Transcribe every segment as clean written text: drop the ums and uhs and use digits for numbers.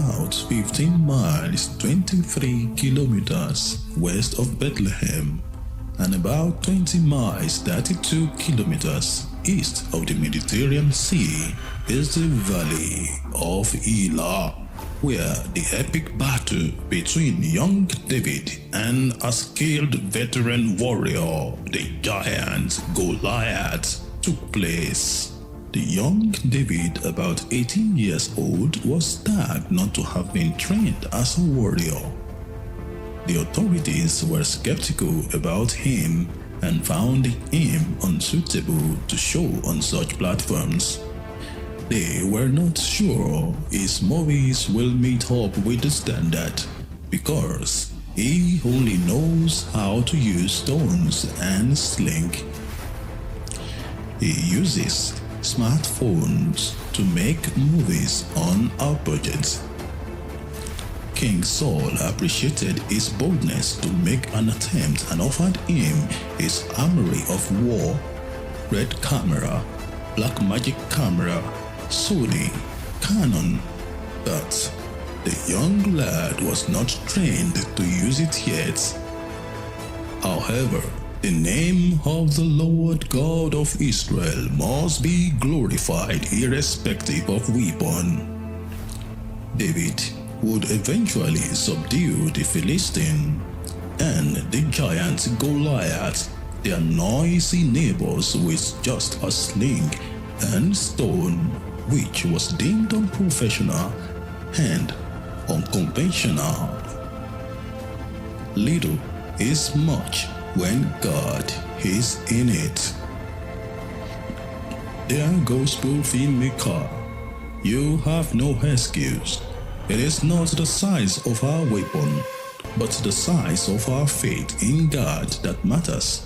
about 15 miles 23 kilometers west of Bethlehem and about 20 miles 32 kilometers east of the Mediterranean Sea is the Valley of Elah, where the epic battle between young David and a skilled veteran warrior, the giant Goliath, took place. The young David, about 18 years old, was tagged not to have been trained as a warrior. The authorities were skeptical about him and found him unsuitable to show on such platforms. They were not sure his movies will meet up with the standard because he only knows how to use stones and sling. He uses smartphones to make movies on a budget. King Saul appreciated his boldness to make an attempt and offered him his armory of war, red camera, black magic camera, Sony, Canon, but the young lad was not trained to use it yet. However, the name of the Lord God of Israel must be glorified irrespective of weapon. David would eventually subdue the Philistine and the giant Goliath, their noisy neighbors, with just a sling and stone, which was deemed unprofessional and unconventional. Little is much when God is in it. Dear gospel filmmaker, you have no excuse. It is not the size of our weapon, but the size of our faith in God that matters.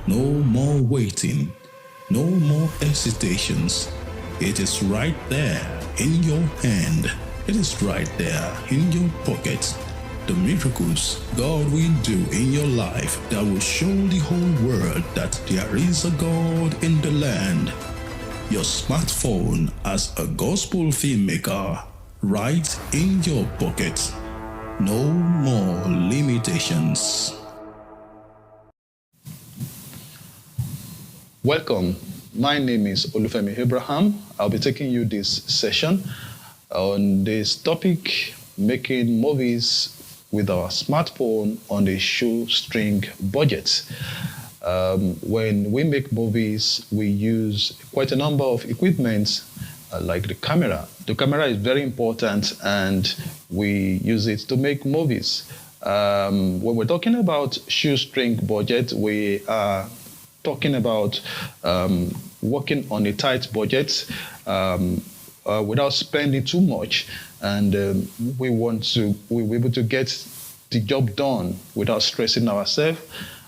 No more waiting, no more hesitations. It is right there in your hand. It is right there in your pocket. The miracles God will do in your life that will show the whole world that there is a God in the land. Your smartphone as a gospel filmmaker right in your pocket. No more limitations. Welcome. My name is Olufemi Abraham. I'll be taking you this session on this topic, making movies with our smartphone on a shoestring budget. When we make movies, we use quite a number of equipment like the camera. The camera is very important and we use it to make movies. When we're talking about shoestring budget, we are talking about working on a tight budget without spending too much, and we're able to get the job done without stressing ourselves.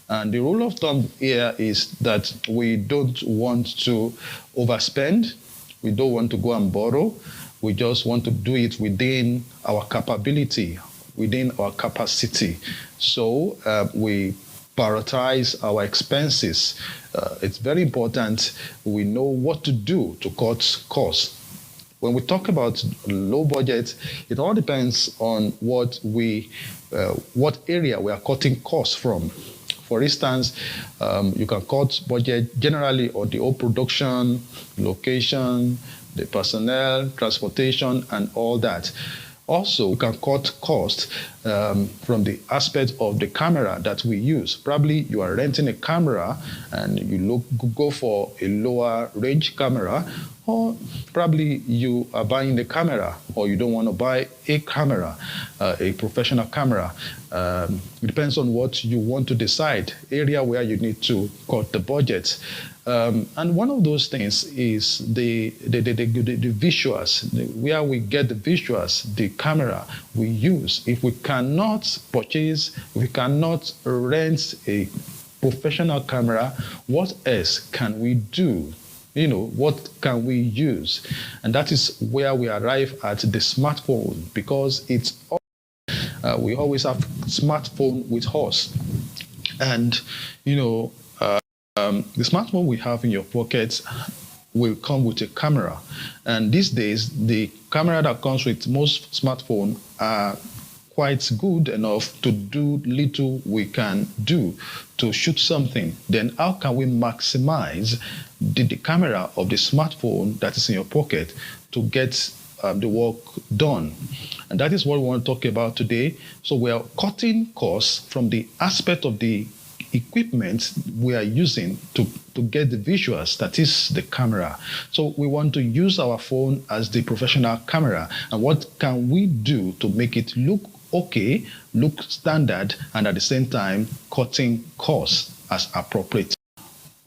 And the rule of thumb here is that we don't want to overspend. We don't want to go and borrow. We just want to do it within our capability, within our capacity. So we prioritize our expenses. It's very important we know what to do to cut costs. When we talk about low budget, it all depends on what area we are cutting costs from. For instance, you can cut budget generally on the whole production, location, the personnel, transportation, and all that. Also, we can cut costs from the aspect of the camera that we use. Probably you are renting a camera and you go for a lower range camera, or probably you are buying the camera or you don't want to buy a camera, a professional camera. It depends on what you want to decide, area where you need to cut the budget. And one of those things is the visuals, where we get the visuals, the camera we use. If we cannot purchase, if we cannot rent a professional camera, what else can we do? What can we use? And that is where we arrive at the smartphone, because it's we always have smartphone with us. And the smartphone we have in your pocket will come with a camera. And these days, the camera that comes with most smartphones are quite good enough to do little we can do to shoot something. Then how can we maximize the camera of the smartphone that is in your pocket to get the work done? And that is what we want to talk about today. So we are cutting costs from the aspect of the equipment we are using to get the visuals, that is the camera. So we want to use our phone as the professional camera. And what can we do to make it look okay, look standard, and at the same time cutting costs as appropriate?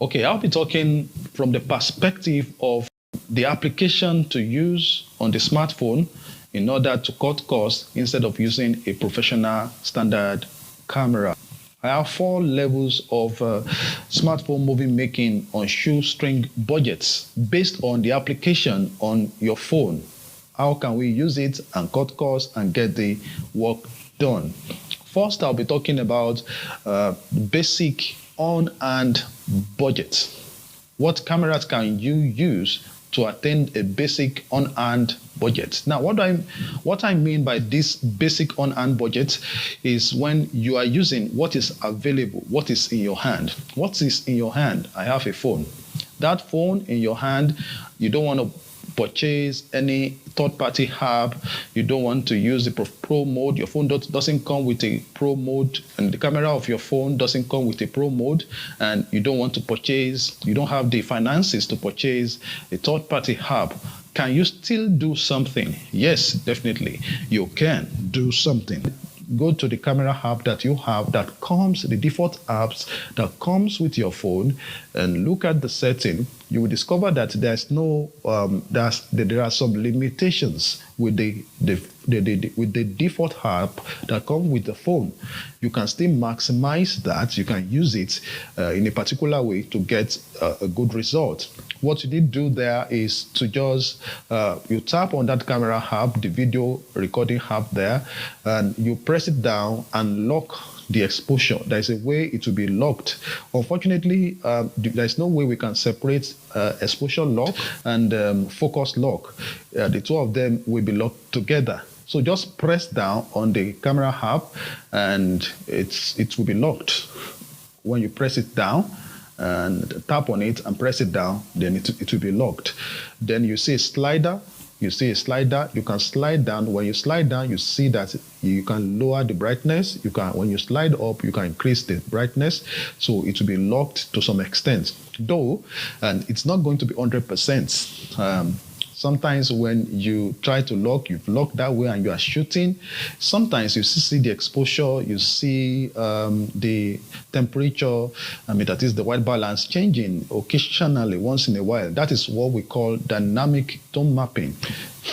Okay, I'll be talking from the perspective of the application to use on the smartphone in order to cut costs instead of using a professional standard camera. I have 4 levels of smartphone movie making on shoestring budgets based on the application on your phone. How can we use it and cut costs and get the work done? First, I'll be talking about basic on-hand budget. What cameras can you use to attain a basic on-hand budget? Now, what I mean by this basic on-hand budget is when you are using what is available, what is in your hand. What is in your hand? I have a phone. That phone in your hand, you don't want to purchase any third-party app. You don't want to use the pro mode. Your phone doesn't come with a pro mode, and the camera of your phone doesn't come with a pro mode, and you don't want to purchase, you don't have the finances to purchase a third-party app. Can you still do something? Yes, definitely. You can do something. Go to the camera app that you have that comes, the default apps that comes with your phone, and look at the setting. You will discover that there's no, there are some limitations with the default app that come with the phone. You can still maximize that. You can use it in a particular way to get a good result. What you need to do there is to just, you tap on that camera app, the video recording app there, and you press it down and lock the exposure. There is a way it will be locked. Unfortunately, there's no way we can separate exposure lock and focus lock. The two of them will be locked together. So just press down on the camera app and it will be locked. When you press it down and tap on it and press it down, then it will be locked. Then you see a slider. You see a slider, you can slide down. When you slide down, you see that you can lower the brightness. When you slide up, you can increase the brightness. So it will be locked to some extent. Though, and it's not going to be 100%. Sometimes when you try to lock, you've locked that way and you are shooting. Sometimes you see the exposure, you see the temperature, that is the white balance changing occasionally, once in a while. That is what we call dynamic tone mapping.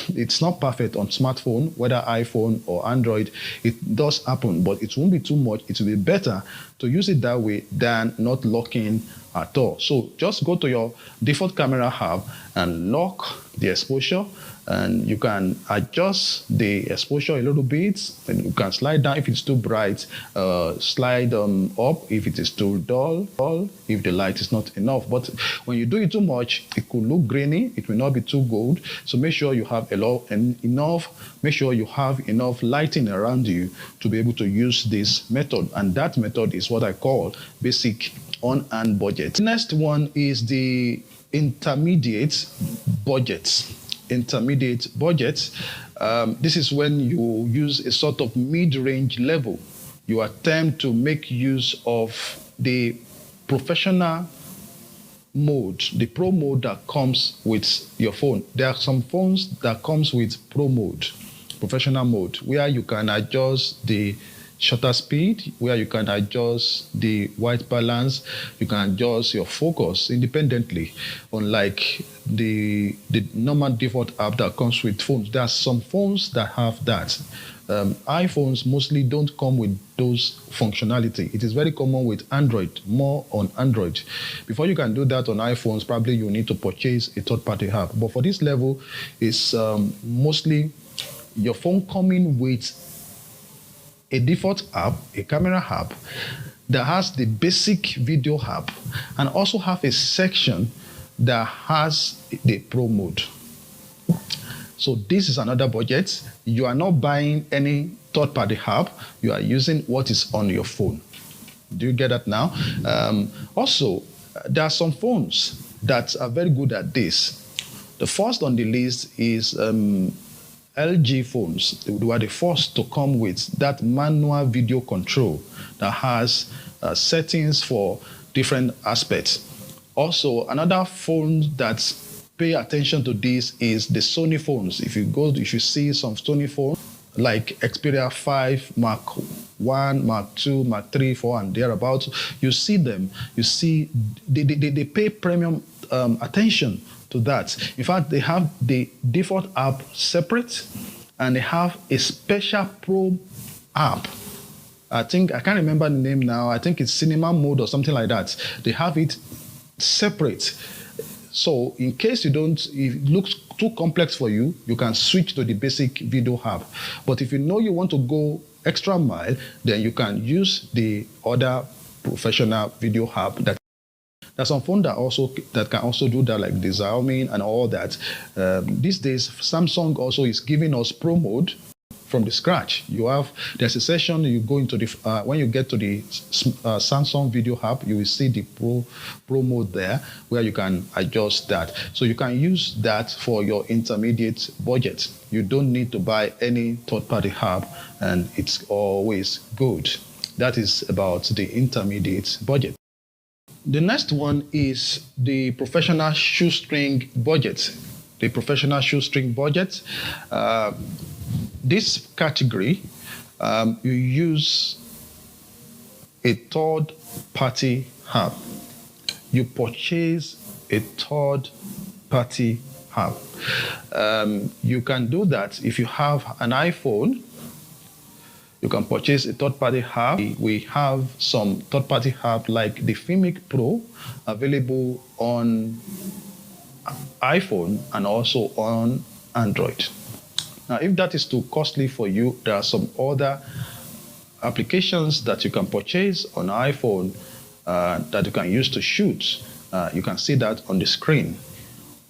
It's not perfect on smartphone, whether iPhone or Android. It does happen, but it won't be too much. It will be better to use it that way than not locking at all. So just go to your default camera app and lock the exposure, and you can adjust the exposure a little bit, and you can slide down if it's too bright, slide up if it is too dull, if the light is not enough. But when you do it too much, it could look grainy, it will not be too gold. So make sure you have make sure you have enough lighting around you to be able to use this method. And that method is what I call basic on-hand budget. Next one is the intermediate budget. Intermediate budget. This is when you use a sort of mid-range level. You attempt to make use of the professional mode, the pro mode that comes with your phone. There are some phones that comes with pro mode, professional mode, where you can adjust the shutter speed, where you can adjust the white balance, you can adjust your focus independently, unlike the normal default app that comes with phones. There are some phones that have that. iPhones mostly don't come with those functionality. It is very common with Android, more on Android. Before you can do that on iPhones, probably you need to purchase a third-party app. But for this level, it's mostly your phone coming with a default app, a camera app that has the basic video app, and also have a section that has the Pro mode. So this is another budget. You are not buying any third-party app. You are using what is on your phone. Do you get that now? Also, there are some phones that are very good at this. The first on the list is LG phones. They were the first to come with that manual video control that has settings for different aspects. Also, another phone that pay attention to this is the Sony phones. If you see some Sony phones like Xperia 5, Mark 1, Mark 2, Mark 3, 4, and thereabouts, you see them. You see they pay premium attention to that. In fact, they have the default app separate, and they have a special Pro app. I can't remember the name now. I think it's Cinema Mode or something like that. They have it separate. So in case if it looks too complex for you, you can switch to the basic video app. But if you know you want to go extra mile, then you can use the other professional video app. There's some phone that can also do that, like the Xiaomi and all that. These days, Samsung also is giving us Pro mode from the scratch. There's a session you go into when you get to the Samsung video app, you will see the Pro mode there where you can adjust that. So you can use that for your intermediate budget. You don't need to buy any third-party app, and it's always good. That is about the intermediate budget. The next one is the professional shoestring budget. The professional shoestring budget. This category, you use a third-party app. You purchase a third-party app. You can do that if you have an iPhone. You can purchase a third-party app. We have some third-party app like the Filmic Pro available on iPhone and also on Android. Now, if that is too costly for you, there are some other applications that you can purchase on iPhone that you can use to shoot. You can see that on the screen.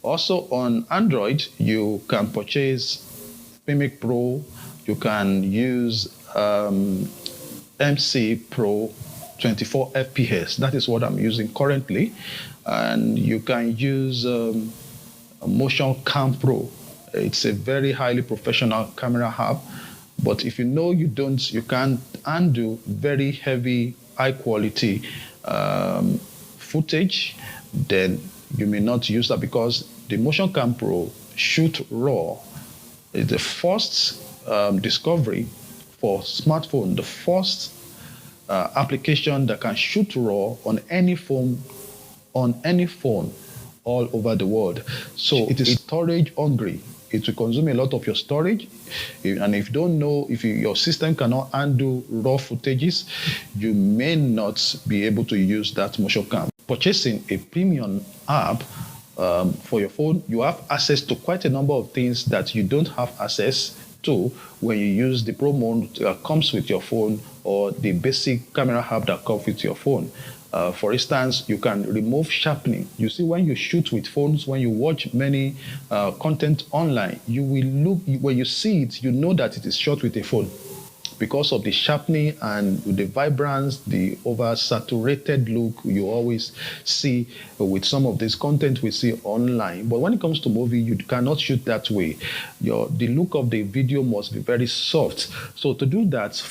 Also on Android, you can purchase Filmic Pro. You can use MC Pro 24 FPS. That is what I'm using currently. And you can use Motion Cam Pro. It's a very highly professional camera app, but if you know you can't undo very heavy, high quality footage, then you may not use that, because the Motion Cam Pro Shoot RAW is the first discovery for smartphone, the first application that can shoot RAW on any phone all over the world. So it is storage hungry. It will consume a lot of your storage, and if you don't know, if your system cannot handle raw footages, you may not be able to use that Motion Cam. Purchasing a premium app for your phone, you have access to quite a number of things that you don't have access to when you use the Pro mode that comes with your phone, or the basic camera app that comes with your phone. For instance, you can remove sharpening. You see, when you shoot with phones, when you watch many content online, you will look, when you see it, you know that it is shot with a phone, because of the sharpening and the vibrance, the oversaturated look you always see with some of this content we see online. But when it comes to movie, you cannot shoot that way. The look of the video must be very soft. So to do that,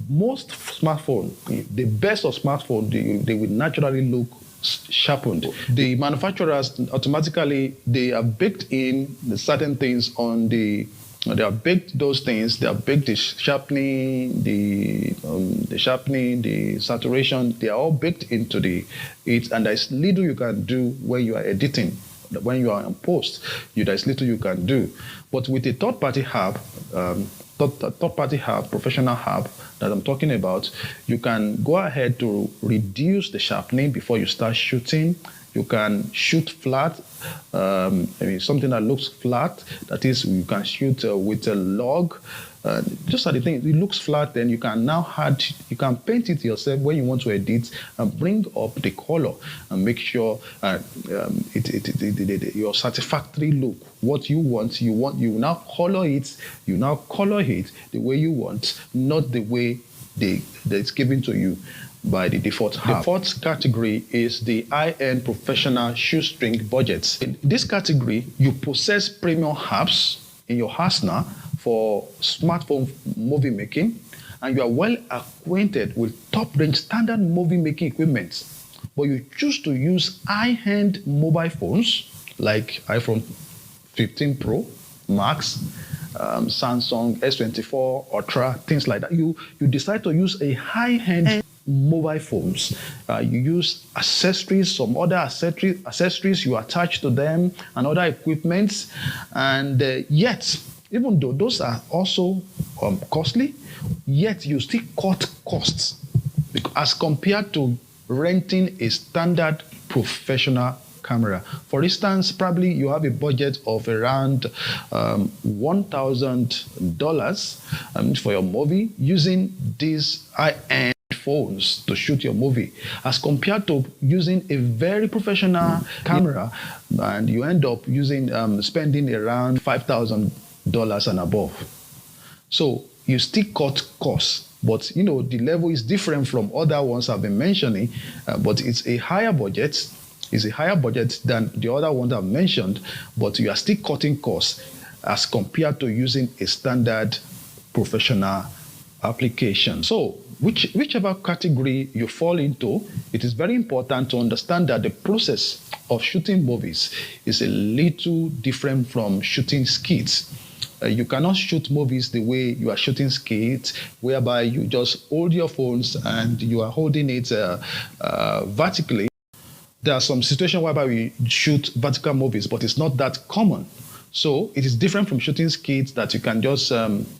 most smartphone, the best of smartphone, they will naturally look sharpened. The manufacturers automatically, they are baked in certain things on the. They have baked those things. They have baked the sharpening, the saturation. They are all baked into it, and there's little you can do when you are editing. When you are in post, there's little you can do. But with a third-party app, professional app that I'm talking about, you can go ahead to reduce the sharpening before you start shooting. You can shoot flat, something that looks flat. That is, you can shoot with a log. Just are the things. It looks flat, then you can now paint it yourself when you want to edit and bring up the color and make sure your satisfactory look. What you want, you now color it. You now color it the way you want, not the way that's given to you by the default app. The fourth category is the high-end professional shoestring budgets. In this category, you possess premium apps in your arsenal for smartphone movie making, and you are well acquainted with top-range standard movie making equipment, but you choose to use high-end mobile phones like iPhone 15 Pro, Max, Samsung S24 Ultra, things like that. You decide to use a high-end mobile phones. You use accessories, some other accessories you attach to them, and other equipments, and yet, even though those are also costly, yet you still cut costs as compared to renting a standard professional camera. For instance, probably you have a budget of around $1,000 for your movie using these high-end phones to shoot your movie, as compared to using a very professional camera, and you end up spending around $5,000 and above. So you still cut costs, but the level is different from other ones I've been mentioning, but it's a higher budget. It's a higher budget than the other ones I've mentioned, but you are still cutting costs as compared to using a standard professional application. So whichever category you fall into, it is very important to understand that the process of shooting movies is a little different from shooting skits. You cannot shoot movies the way you are shooting skits, whereby you just hold your phones and you are holding it vertically. There are some situations whereby we shoot vertical movies, but it's not that common. So it is different from shooting skits that you can just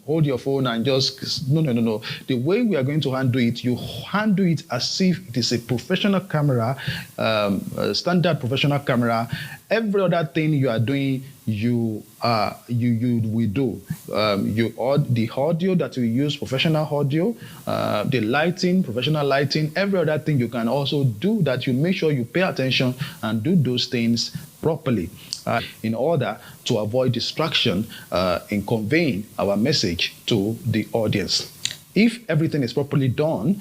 hold your phone and just, no. The way we are going to handle it, you handle it as if it is a professional camera, a standard professional camera. Every other thing you are doing, you will do. The audio that you use, professional audio, the lighting, professional lighting, every other thing you can also do that. You make sure you pay attention and do those things properly in order to avoid distraction in conveying our message to the audience. If everything is properly done,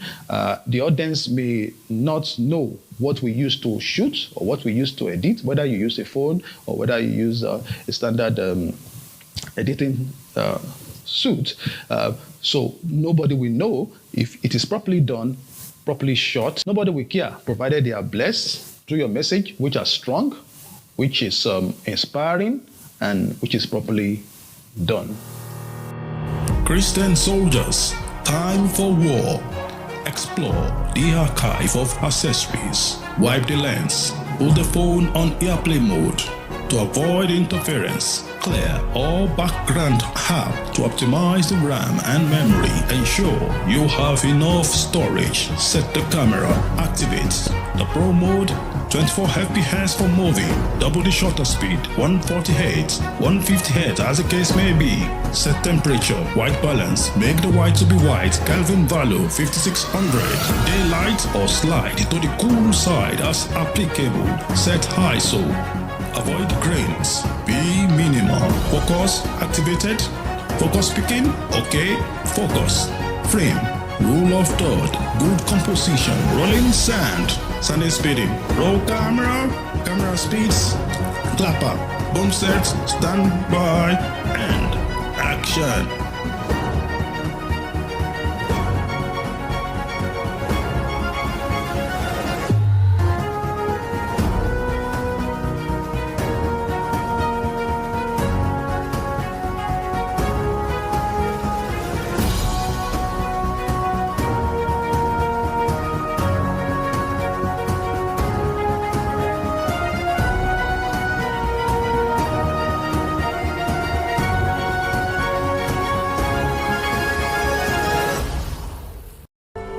the audience may not know what we use to shoot or what we use to edit, whether you use a phone or whether you use a standard editing suit. So nobody will know if it is properly done, properly shot. Nobody will care, provided they are blessed through your message, which are strong, which is inspiring, and which is properly done. Christian soldiers, time for war. Explore the archive of accessories. Wipe the lens. Put the phone on airplane mode to avoid interference. Clear all background app to optimize the RAM and memory. Ensure you have enough storage. Set the camera. Activate the Pro mode. 24 FPS for movie, double the shutter speed, 148, 150 Hz as the case may be. Set temperature, white balance, make the white to be white, Kelvin value 5600. Daylight or slide to the cool side as applicable. Set ISO. Avoid grains. Be minimal. Focus activated. Focus picking. Okay. Focus. Frame. Rule of third. Good composition. Rolling sand. Sand is speeding. Roll camera. Camera speeds. Clapper. Boom sets. Stand by. And action.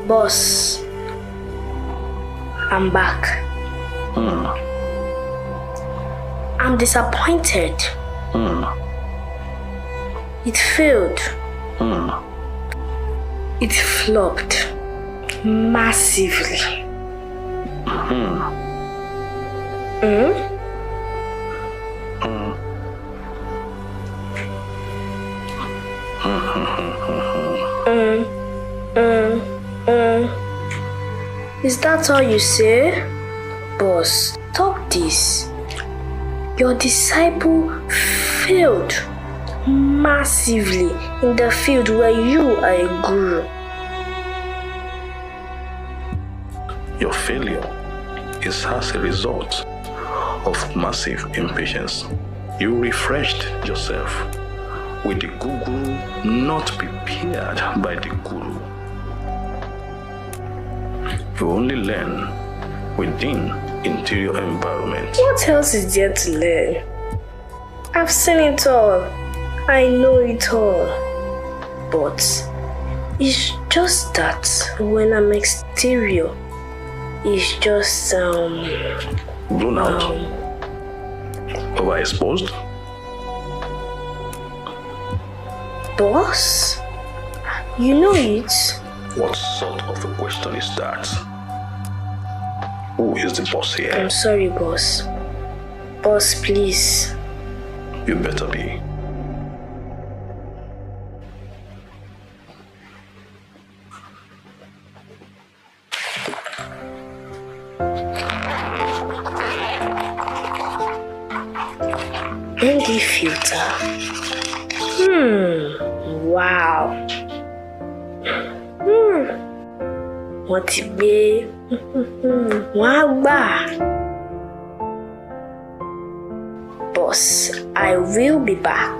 Boss, I'm back. I'm disappointed. It failed. It flopped massively. Is that all you say? Boss, stop this. Your disciple failed massively in the field where you are a guru. Your failure is as a result of massive impatience. You refreshed yourself with the guru not prepared by the guru. You only learn within interior environment. What else is there to learn? I've seen it all. I know it all. But it's just that when I'm exterior, it's just blown out. Overexposed. Boss? You know it. What sort of a question is that? Who is the boss here? I'm sorry, boss. Boss, please. You better be. ND filter. Wow. Wọ́n ti gbé wọ́n á gbà. Boss, I will be back.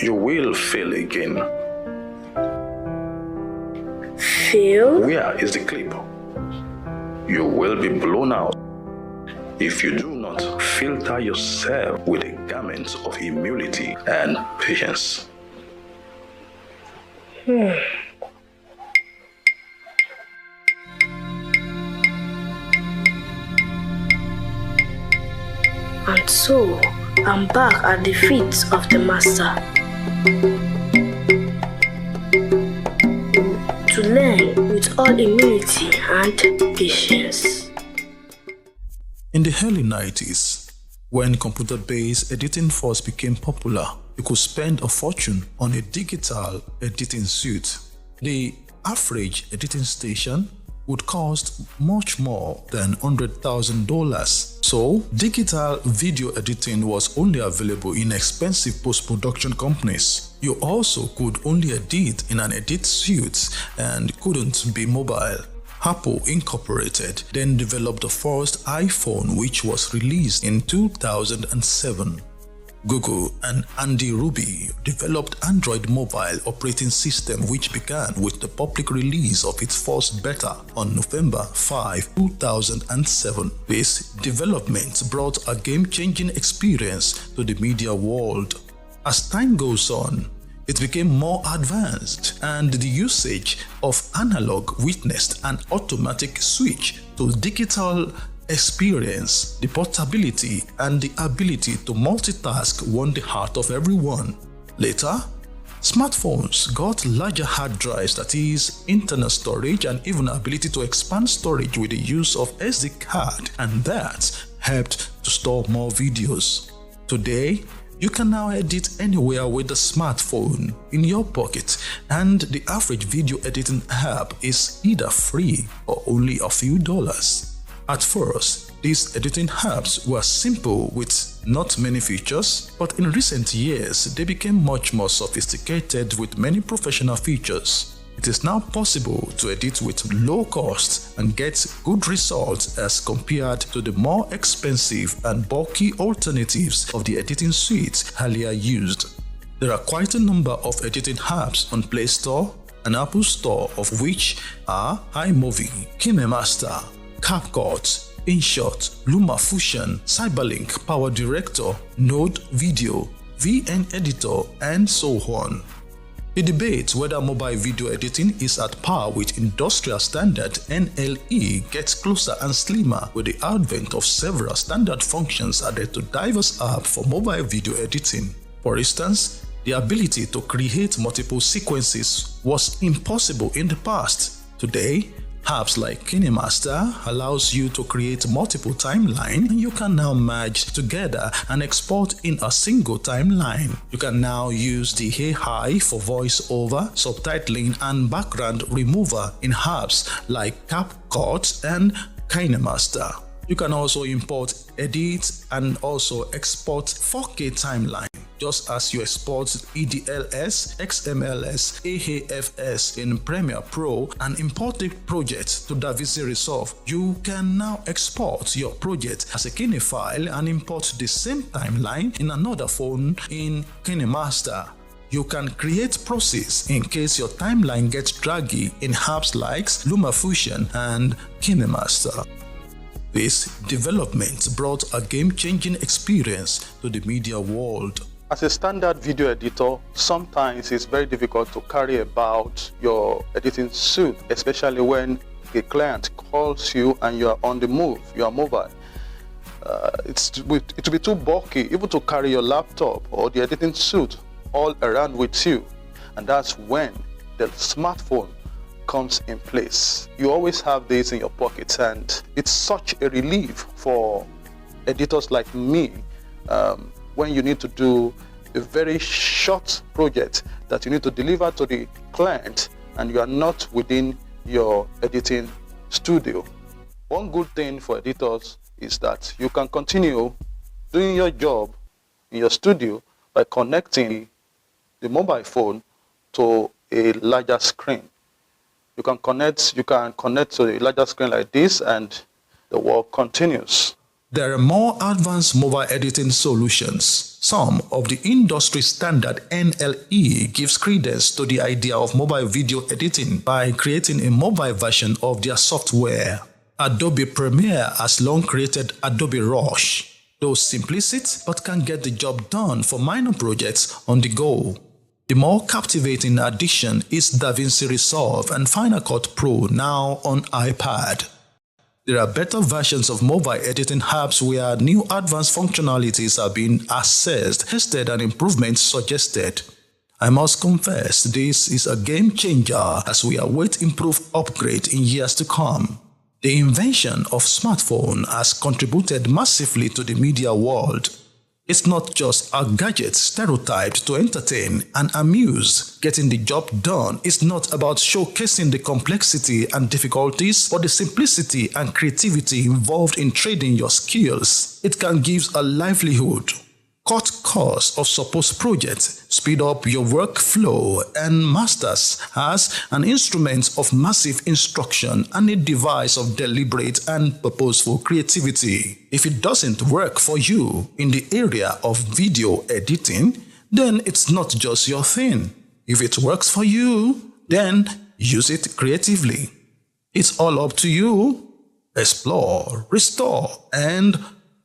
You will fail again. Fail? Where is the clip? You will be blown out if you do not filter yourself with a garment of humility and patience. And so, I'm back at the feet of the master to learn with all humility and patience. In the early 90s, when computer-based editing first became popular, you could spend a fortune on a digital editing suite. The average editing station would cost much more than $100,000. So, digital video editing was only available in expensive post-production companies. You also could only edit in an edit suite and couldn't be mobile. Apple Incorporated then developed the first iPhone, which was released in 2007. Google and Andy Ruby developed Android mobile operating system, which began with the public release of its first beta on November 5, 2007. This development brought a game-changing experience to the media world. As time goes on, it became more advanced, and the usage of analog witnessed an automatic switch to digital experience. The portability and the ability to multitask won the heart of everyone. Later, smartphones got larger hard drives, that is, internal storage, and even ability to expand storage with the use of SD card, and that helped to store more videos. Today, you can now edit anywhere with a smartphone in your pocket, and the average video editing app is either free or only a few dollars. At first, these editing apps were simple with not many features, but in recent years, they became much more sophisticated with many professional features. It is now possible to edit with low cost and get good results as compared to the more expensive and bulky alternatives of the editing suites earlier used. There are quite a number of editing apps on Play Store and Apple Store, of which are iMovie, KineMaster, CapCut, InShot, LumaFusion, Cyberlink, Power Director, Node Video, VN Editor, and so on. The debate whether mobile video editing is at par with industrial standard NLE gets closer and slimmer with the advent of several standard functions added to diverse apps for mobile video editing. For instance, the ability to create multiple sequences was impossible in the past. Today, apps like KineMaster allows you to create multiple timelines and you can now merge together and export in a single timeline. You can now use the AI for voiceover, subtitling and background remover in apps like CapCut and KineMaster. You can also import, edit and also export 4K timeline. Just as you export EDLS, XMLS, AAFS in Premiere Pro and import a project to DaVinci Resolve, you can now export your project as a Kine file and import the same timeline in another phone in KineMaster. You can create process in case your timeline gets draggy in apps like LumaFusion and KineMaster. This development brought a game-changing experience to the media world. As a standard video editor, sometimes it's very difficult to carry about your editing suite, especially when a client calls you and you are on the move, you are mobile. It will be too bulky even to carry your laptop or the editing suite all around with you. And that's when the smartphone comes in place. You always have this in your pockets, and it's such a relief for editors like me when you need to do a very short project that you need to deliver to the client and you are not within your editing studio. One good thing for editors is that you can continue doing your job in your studio by connecting the mobile phone to a larger screen. You can connect to a larger screen like this and the work continues. There are more advanced mobile editing solutions. Some of the industry standard NLE gives credence to the idea of mobile video editing by creating a mobile version of their software. Adobe Premiere has long created Adobe Rush, though simplistic but can get the job done for minor projects on the go. The more captivating addition is DaVinci Resolve and Final Cut Pro now on iPad. There are better versions of mobile editing apps where new advanced functionalities are being assessed, tested, and improvements suggested. I must confess, this is a game changer as we await improved upgrade in years to come. The invention of smartphone has contributed massively to the media world. It's not just a gadget stereotyped to entertain and amuse. Getting the job done is not about showcasing the complexity and difficulties, but the simplicity and creativity involved in trading your skills. It can give a livelihood, cut costs of supposed projects, speed up your workflow, and masters as an instrument of massive instruction and a device of deliberate and purposeful creativity. If it doesn't work for you in the area of video editing, then it's not just your thing. If it works for you, then use it creatively. It's all up to you. Explore, restore, and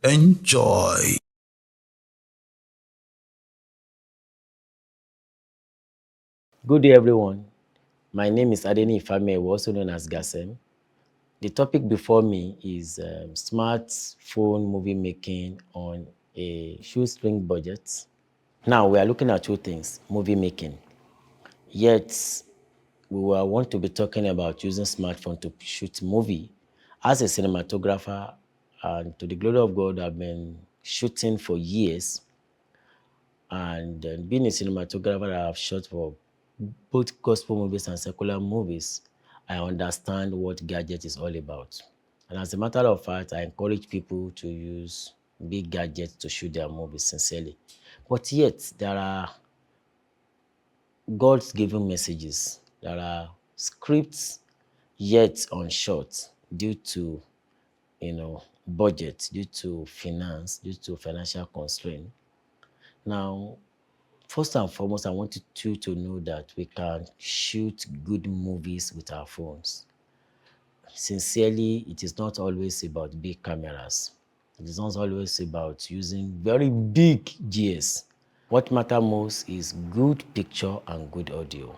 enjoy. Good day, everyone. My name is Adeni Ifame, also known as Gasem. The topic before me is smartphone movie making on a shoestring budget. Now, we are looking at two things, movie making. Yet, we will want to be talking about using smartphone to shoot movie. As a cinematographer, and to the glory of God, I've been shooting for years. And being a cinematographer, I've shot for both gospel movies and secular movies. I understand what gadget is all about. And as a matter of fact, I encourage people to use big gadgets to shoot their movies sincerely. But yet, there are God's given messages. There are scripts yet unshot due to, budget, due to finance, due to financial constraint. Now, first and foremost, I want you to know that we can shoot good movies with our phones. Sincerely, it is not always about big cameras. It is not always about using very big GS. What matters most is good picture and good audio.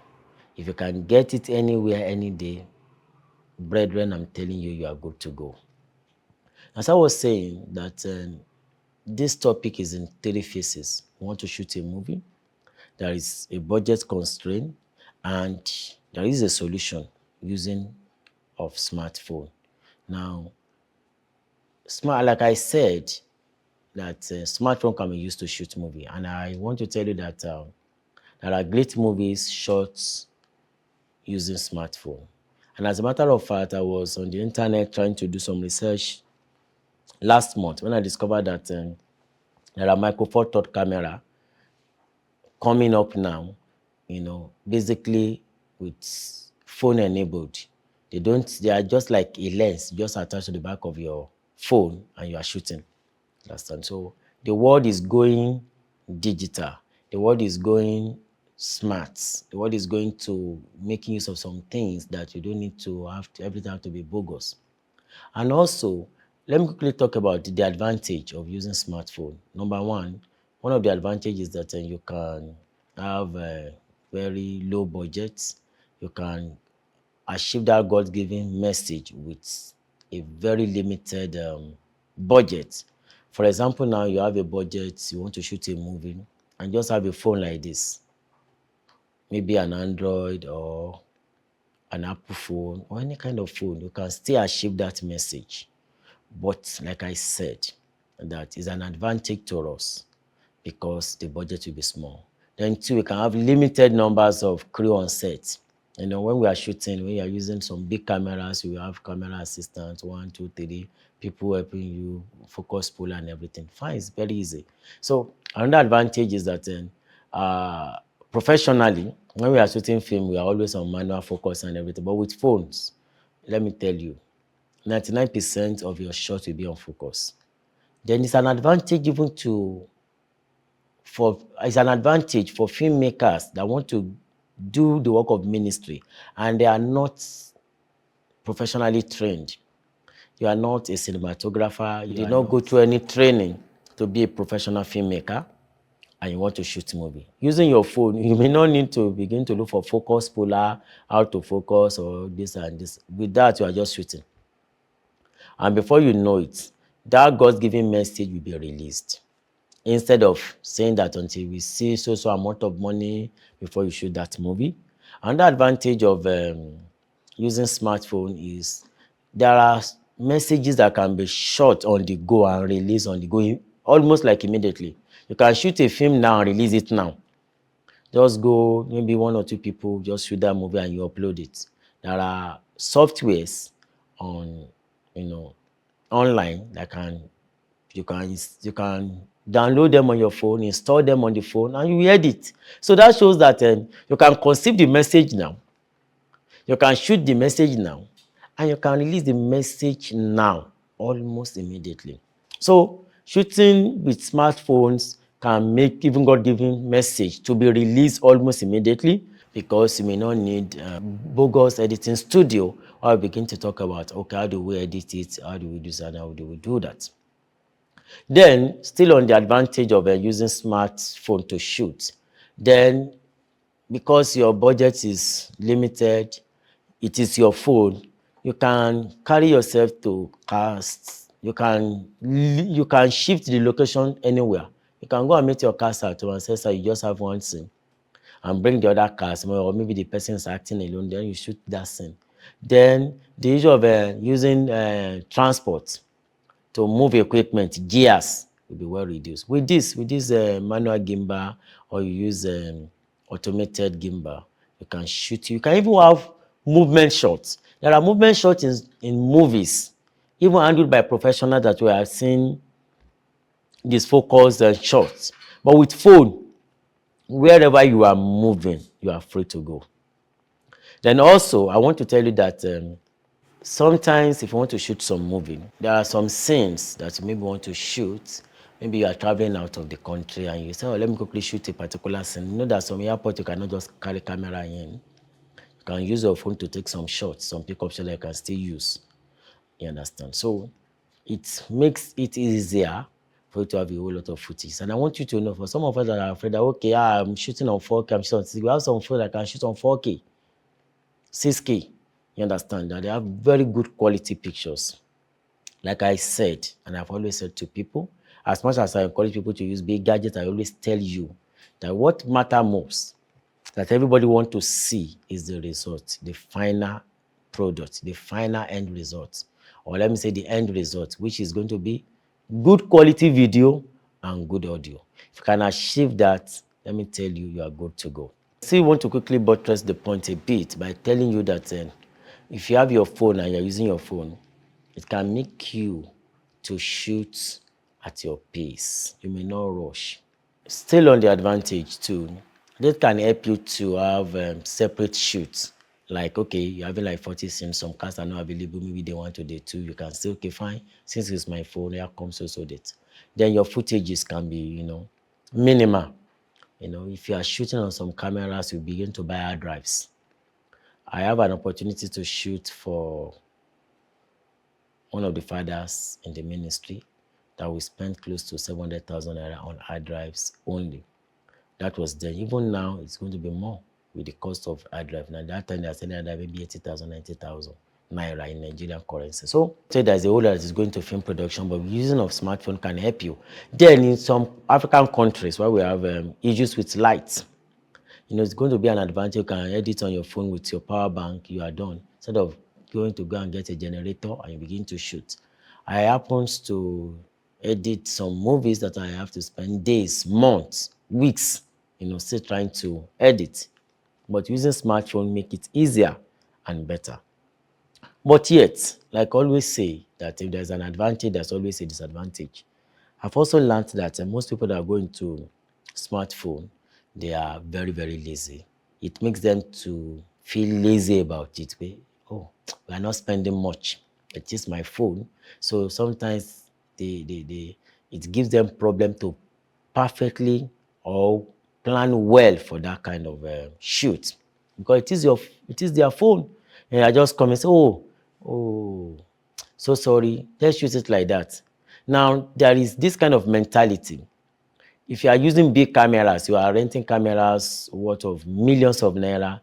If you can get it anywhere, any day, brethren, I'm telling you, you are good to go. As I was saying, that this topic is in three phases. You want to shoot a movie, there is a budget constraint, and there is a solution using of smartphone. Now, like I said, that smartphone can be used to shoot movie, and I want to tell you that there are great movies shot using smartphone. And as a matter of fact, I was on the internet trying to do some research last month when I discovered that there are Micro Four Third camera coming up now, basically with phone enabled. They are just like a lens just attached to the back of your phone and you are shooting. Understand? So the world is going digital. The world is going smart. The world is going to making use of some things that you don't need to everything have to be bogus. And also, let me quickly talk about the advantage of using smartphone. Number one of the advantages is that you can have a very low budget. You can achieve that God-given message with a very limited budget. For example, now you have a budget, you want to shoot a movie, and just have a phone like this, maybe an Android or an Apple phone or any kind of phone, you can still achieve that message. But like I said, that is an advantage to us because the budget will be small. Then two, we can have limited numbers of crew on set. When we are shooting, when you are using some big cameras, you have camera assistants, 1, 2, 3, people helping you, focus puller and everything. Fine, it's very easy. So another advantage is that professionally, when we are shooting film, we are always on manual focus and everything. But with phones, let me tell you, 99% of your shot will be on focus. Then it's an advantage even for filmmakers that want to do the work of ministry and they are not professionally trained. You are not a cinematographer. You did not go through any training to be a professional filmmaker and you want to shoot movie. Using your phone, you may not need to begin to look for focus puller, how to focus or this and this. With that, you are just shooting. And before you know it, that God-given message will be released. Instead of saying that until we see so amount of money before you shoot that movie. Another advantage of using smartphone is there are messages that can be shot on the go and released on the go almost like immediately. You can shoot a film now and release it now. Just go, maybe 1 or 2 people just shoot that movie and you upload it. There are softwares on, online that you can download them on your phone, install them on the phone, and you edit. So that shows that you can conceive the message now, you can shoot the message now, and you can release the message now, almost immediately. So shooting with smartphones can make even God-given message to be released almost immediately because you may not need bogus editing studio or begin to talk about, okay, how do we edit it, how do we do that, how do we do that. Then, still on the advantage of using smartphone to shoot, then because your budget is limited, it is your phone, you can carry yourself to cast, you can shift the location anywhere. You can go and meet your cast at one say, so you just have one scene and bring the other cast, or maybe the person is acting alone, then you shoot that scene. Then the issue of using transport to move equipment, gears, will be well reduced. With this manual gimbal or you use automated gimbal, you can shoot. You can even have movement shots. There are movement shots in movies, even handled by professionals that we have seen these focused shots. But with phone, wherever you are moving, you are free to go. Then also, I want to tell you that sometimes if you want to shoot some movie, there are some scenes that you maybe want to shoot. Maybe you are traveling out of the country and you say, oh, let me quickly shoot a particular scene. You know that some airport you cannot just carry camera in. You can use your phone to take some shots, some pickup shots that you can still use. You understand? So it makes it easier for you to have a whole lot of footage. And I want you to know, for some of us that are afraid that, okay, I'm shooting on 4K, I'm shooting on 6K, we have some phone that can shoot on 4K, 6K. You understand that they have very good quality pictures. Like I said, and I've always said to people, as much as I encourage people to use big gadgets, I always tell you that what matters most, that everybody wants to see, is the result, the final product, the final end result. Or let me say the end result, which is going to be good quality video and good audio. If you can achieve that, let me tell you, you are good to go. So I want to quickly buttress the point a bit by telling you that if you have your phone and you're using your phone, it can make you to shoot at your pace. You may not rush. Still on the advantage too, that can help you to have separate shoots. Like, okay, you're having like 40 scenes, some cars are not available, maybe they want to do 2, you can say, okay, fine, since it's my phone, here comes so date. Then your footages can be, minimal. If you are shooting on some cameras, you begin to buy hard drives. I have an opportunity to shoot for one of the fathers in the ministry that we spent close to 700,000 naira on hard drives only. That was then. Even now, it's going to be more with the cost of hard drive. Now, that time they are selling hard drive maybe 80,000, 90,000 naira in Nigerian currency. So there's a whole lot that is going to film production, but using of smartphone can help you. Then in some African countries where we have issues with lights, it's going to be an advantage. You can edit on your phone with your power bank. You are done. Instead of going to go and get a generator and you begin to shoot. I happens to edit some movies that I have to spend days, months, weeks, still trying to edit. But using smartphone make it easier and better. But yet, like I always say, that if there's an advantage, there's always a disadvantage. I've also learned that most people that are going to smartphone, they are very, very lazy. It makes them to feel lazy about it. Oh, we are not spending much. It is my phone. So sometimes it gives them problem to perfectly or plan well for that kind of shoot, because it is their phone. And I just come and say, oh, so sorry, let's shoot it like that. Now, there is this kind of mentality. If you are using big cameras, you are renting cameras worth of millions of naira,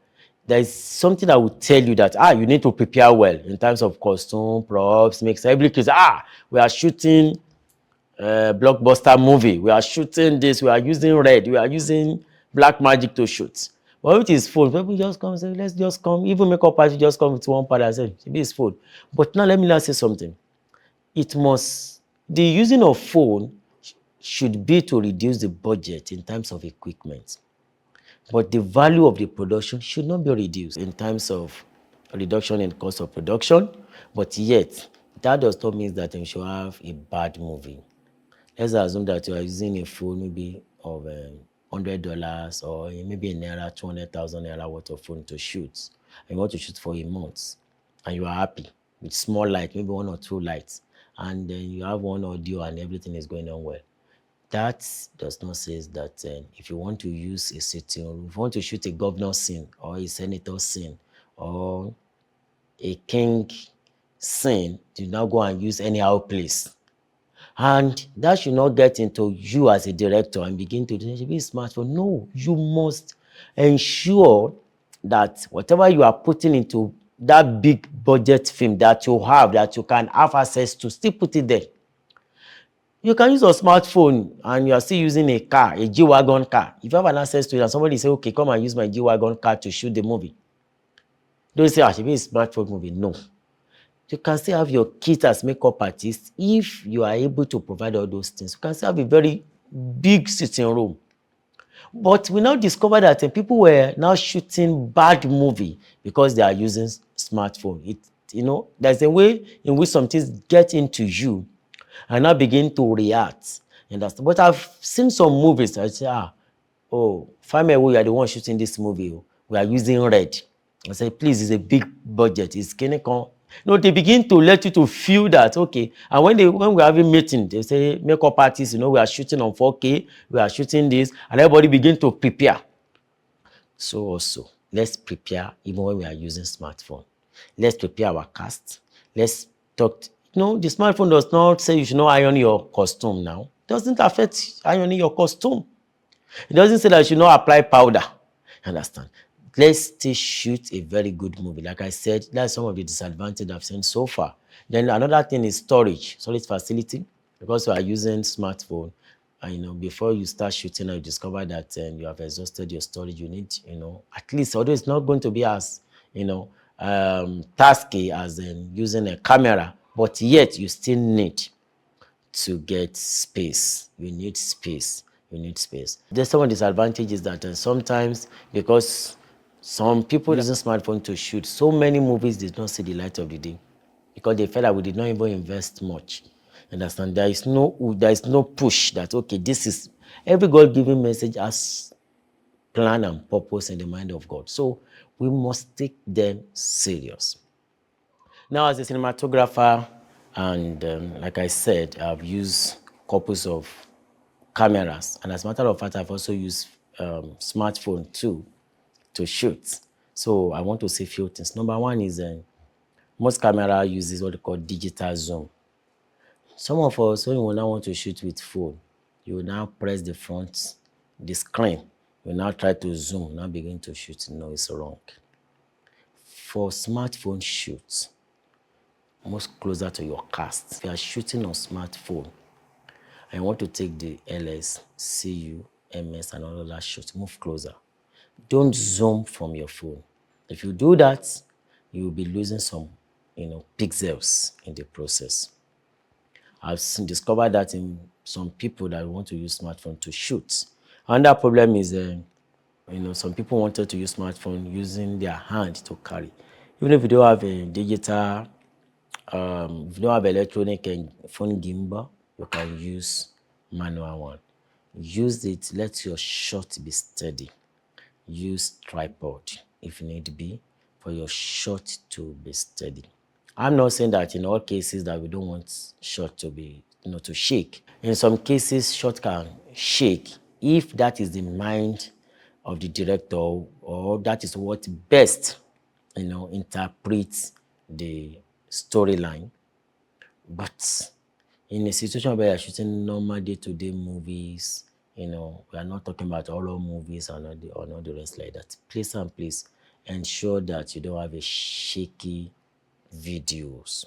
there is something that will tell you that, you need to prepare well in terms of costume, props, mix, everything. We are shooting a blockbuster movie. We are shooting this. We are using red. We are using black magic to shoot. But with his phone, people just come and say, let's just come. Even makeup artist just come with one part and say, maybe it's phone. But now let me now say something. The using of phone should be to reduce the budget in terms of equipment. But the value of the production should not be reduced in terms of reduction in cost of production. But yet, that does not mean that you should have a bad movie. Let's assume that you are using a phone maybe of $100 or maybe a naira, 200,000 naira worth of phone to shoot. And you want to shoot for a month. And you are happy with small light, maybe 1 or 2 lights. And then you have one audio and everything is going on well. That does not say that if you want to use a sitting room, if you want to shoot a governor scene or a senator scene or a king scene, do not go and use anyhow place. And that should not get into you as a director and begin to be smartphone. No, you must ensure that whatever you are putting into that big budget film that you can have access to, still put it there. You can use your smartphone and you are still using a car, a G-Wagon car. If you have an access to it and somebody say, okay, come and use my G-Wagon car to shoot the movie. Don't say, should be a smartphone movie. No. You can still have your kit as makeup artist if you are able to provide all those things. You can still have a very big sitting room. But we now discover that people were now shooting bad movie because they are using smartphone. There's a way in which some things get into you and now begin to react. But I've seen some movies that say, Famewo, you are the one shooting this movie. We are using red. I say, please, it's a big budget. It's Kenekon. They begin to let you to feel that, okay. And when we're having meeting, they say, makeup artists, we are shooting on 4K, we are shooting this, and everybody begin to prepare. So also, let's prepare even when we are using smartphone. Let's prepare our cast. Let's talk. The smartphone does not say you should not iron your costume now. doesn't affect ironing your costume. It doesn't say that you should not apply powder. Understand? Let's still shoot a very good movie. Like I said, that's some of the disadvantages I've seen so far. Then another thing is storage facility. Because you are using smartphone, and before you start shooting, you discover that you have exhausted your storage. You need, at least, although it's not going to be as, tasky as in using a camera, but yet you still need to get space. You need space. You need space. There's some disadvantages that sometimes, because some people using smartphone to shoot, so many movies did not see the light of the day because they felt that we did not even invest much. Understand? There is no push that, okay, this is every God-given message has plan and purpose in the mind of God. So we must take them serious. Now, as a cinematographer, and like I said, I've used couples of cameras, and as a matter of fact, I've also used smartphone too to shoot. So I want to say a few things. Number one is most camera uses what they call digital zoom. Some of us, when we now want to shoot with phone, you will now press the screen. You will now try to zoom, now begin to shoot. No, it's wrong. For smartphone shoots, most closer to your cast. If you are shooting on smartphone, and you want to take the LS, CU, MS, and all of that shots, move closer. Don't zoom from your phone. If you do that, you will be losing some, pixels in the process. I've discovered that in some people that want to use smartphone to shoot. Another problem is, some people wanted to use smartphone using their hand to carry. Even if you don't have a digital, if you don't have electronic and phone gimbal, you can use manual one. Use it, let your shot be steady. Use tripod if need be for your shot to be steady. I'm not saying that in all cases that we don't want shot to be, to shake. In some cases, shot can shake if that is the mind of the director, or that is what best, interprets the storyline. But in a situation where you're shooting normal day-to-day movies, we are not talking about horror movies and all the rest like that. Please ensure that you don't have a shaky videos.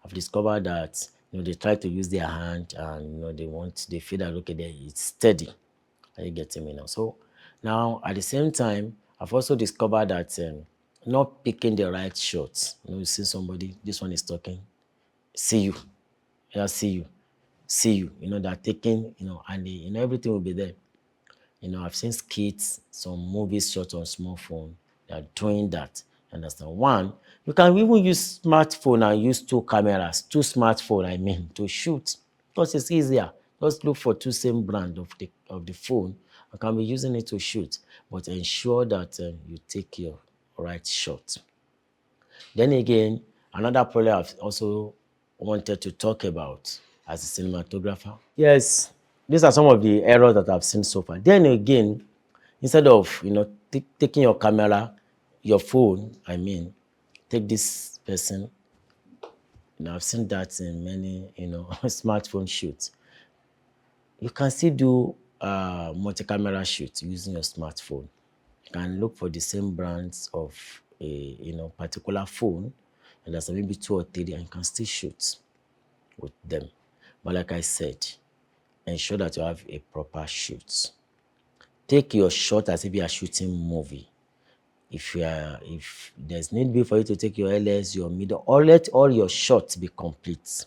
I've discovered that they try to use their hand and they feel that okay, it's steady. Are you getting me now? So now at the same time, I've also discovered that not picking the right shots. You see somebody, this one is talking, see you, yeah, see you. They're taking, and everything will be there. I've seen skits, some movies shot on small phone. They're doing that. Understand? One, you can even use smartphone and use two smartphone, to shoot, because it's easier. Just look for two same brand of the phone. You can be using it to shoot, but ensure that you take your right shot. Then again, another problem I've also wanted to talk about as a cinematographer. Yes, these are some of the errors that I've seen so far. Then again, instead of taking your camera, your phone, take this person. I've seen that in many smartphone shoots. You can still do multi-camera shoots using your smartphone. You can look for the same brands of a particular phone, and there's maybe 2 or 3, and you can still shoot with them. But like I said, ensure that you have a proper shoot. Take your shot as if you are shooting movie. If there's need be for you to take your LS, your middle, or let all your shots be complete.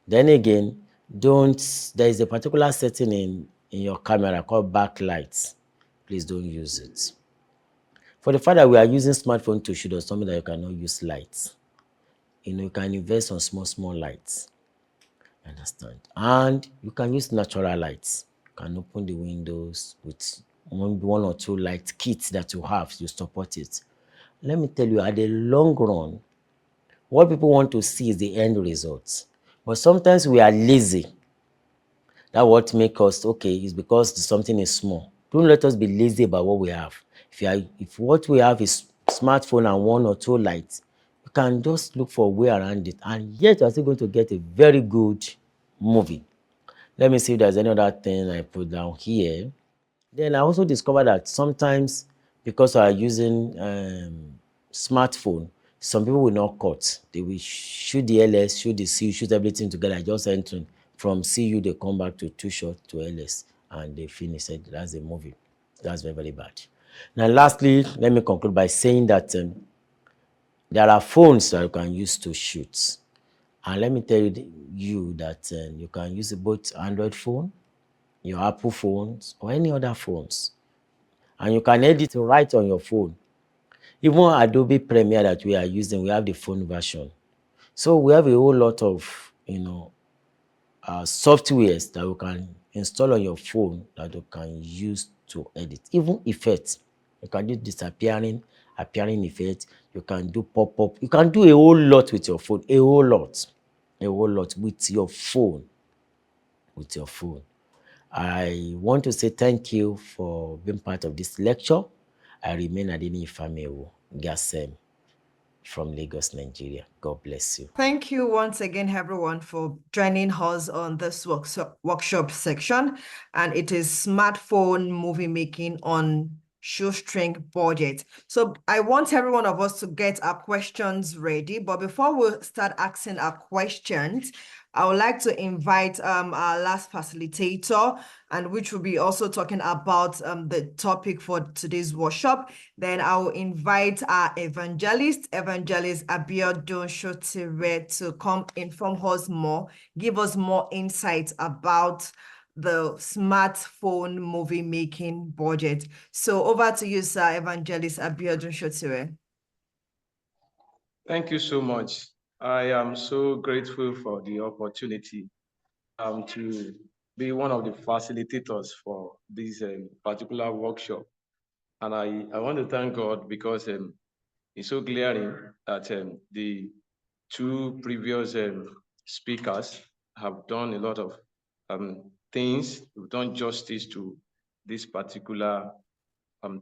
Then again, there is a particular setting in your camera called backlight. Please don't use it. For the fact that we are using smartphone to shoot or something that you cannot use lights, you can invest on small lights. Understand? And you can use natural lights. You can open the windows with one or 2 light kits that you have to support it. Let me tell you, at the long run, what people want to see is the end results. But sometimes we are lazy. That's what makes us, okay, is because something is small. Don't let us be lazy about what we have. If what we have is smartphone and 1 or 2 lights, you can just look for a way around it, and yet you're still going to get a very good movie. Let me see if there's any other thing I put down here. Then I also discovered that sometimes because I are using smartphone, some people will not cut. They will shoot the LS, shoot the CU, shoot everything together, just entering. From CU, they come back to two shot to LS and they finish it. That's a movie. That's very, very bad. Now, lastly, let me conclude by saying that there are phones that you can use to shoot. And let me tell you that you can use both Android phone, your Apple phones, or any other phones. And you can edit right on your phone. Even Adobe Premiere that we are using, we have the phone version. So we have a whole lot of, softwares that you can install on your phone that you can use to edit. Even effects. You can do disappearing, appearing effects. You can do pop-up. You can do a whole lot with your phone. A whole lot. A whole lot with your phone. With your phone. I want to say thank you for being part of this lecture. I remain Adeni Ifemewo Gasem from Lagos, Nigeria. God bless you. Thank you once again, everyone, for joining us on this workshop section. And it is smartphone movie making on shoestring budget. So I want every one of us to get our questions ready. But before we start asking our questions, I would like to invite our last facilitator, and which will be also talking about the topic for today's workshop. Then I will invite our evangelist Abiodun Shotire, to come inform us more, give us more insights about the smartphone movie making budget. So over to you, sir, Evangelist Abiodun Shotire. Thank you so much. I am so grateful for the opportunity to be one of the facilitators for this particular workshop. And I want to thank God because it's so glaring that the two previous speakers have done a lot of things, have done justice to this particular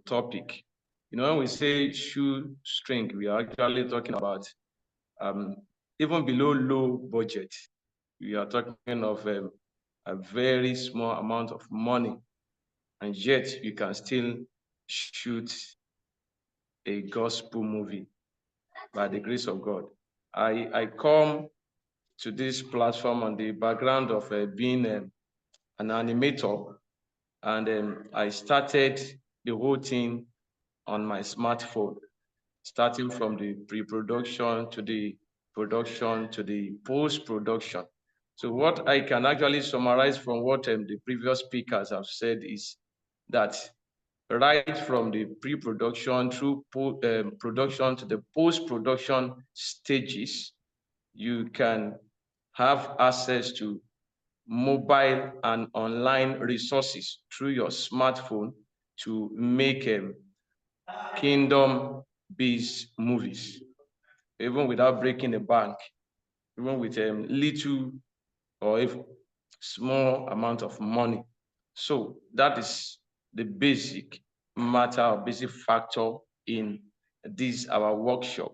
topic. When we say shoestring, we are actually talking about even below low budget. We are talking of a very small amount of money, and yet you can still shoot a gospel movie by the grace of God. I come to this platform on the background of being an animator, and I started the whole thing on my smartphone, starting from the pre-production to the production to the post-production. So what I can actually summarize from what the previous speakers have said is that right from the pre-production through production to the post-production stages, you can have access to mobile and online resources through your smartphone to make kingdom-based movies, even without breaking the bank, even with little or if small amount of money. So that is the basic matter or basic factor in this our workshop.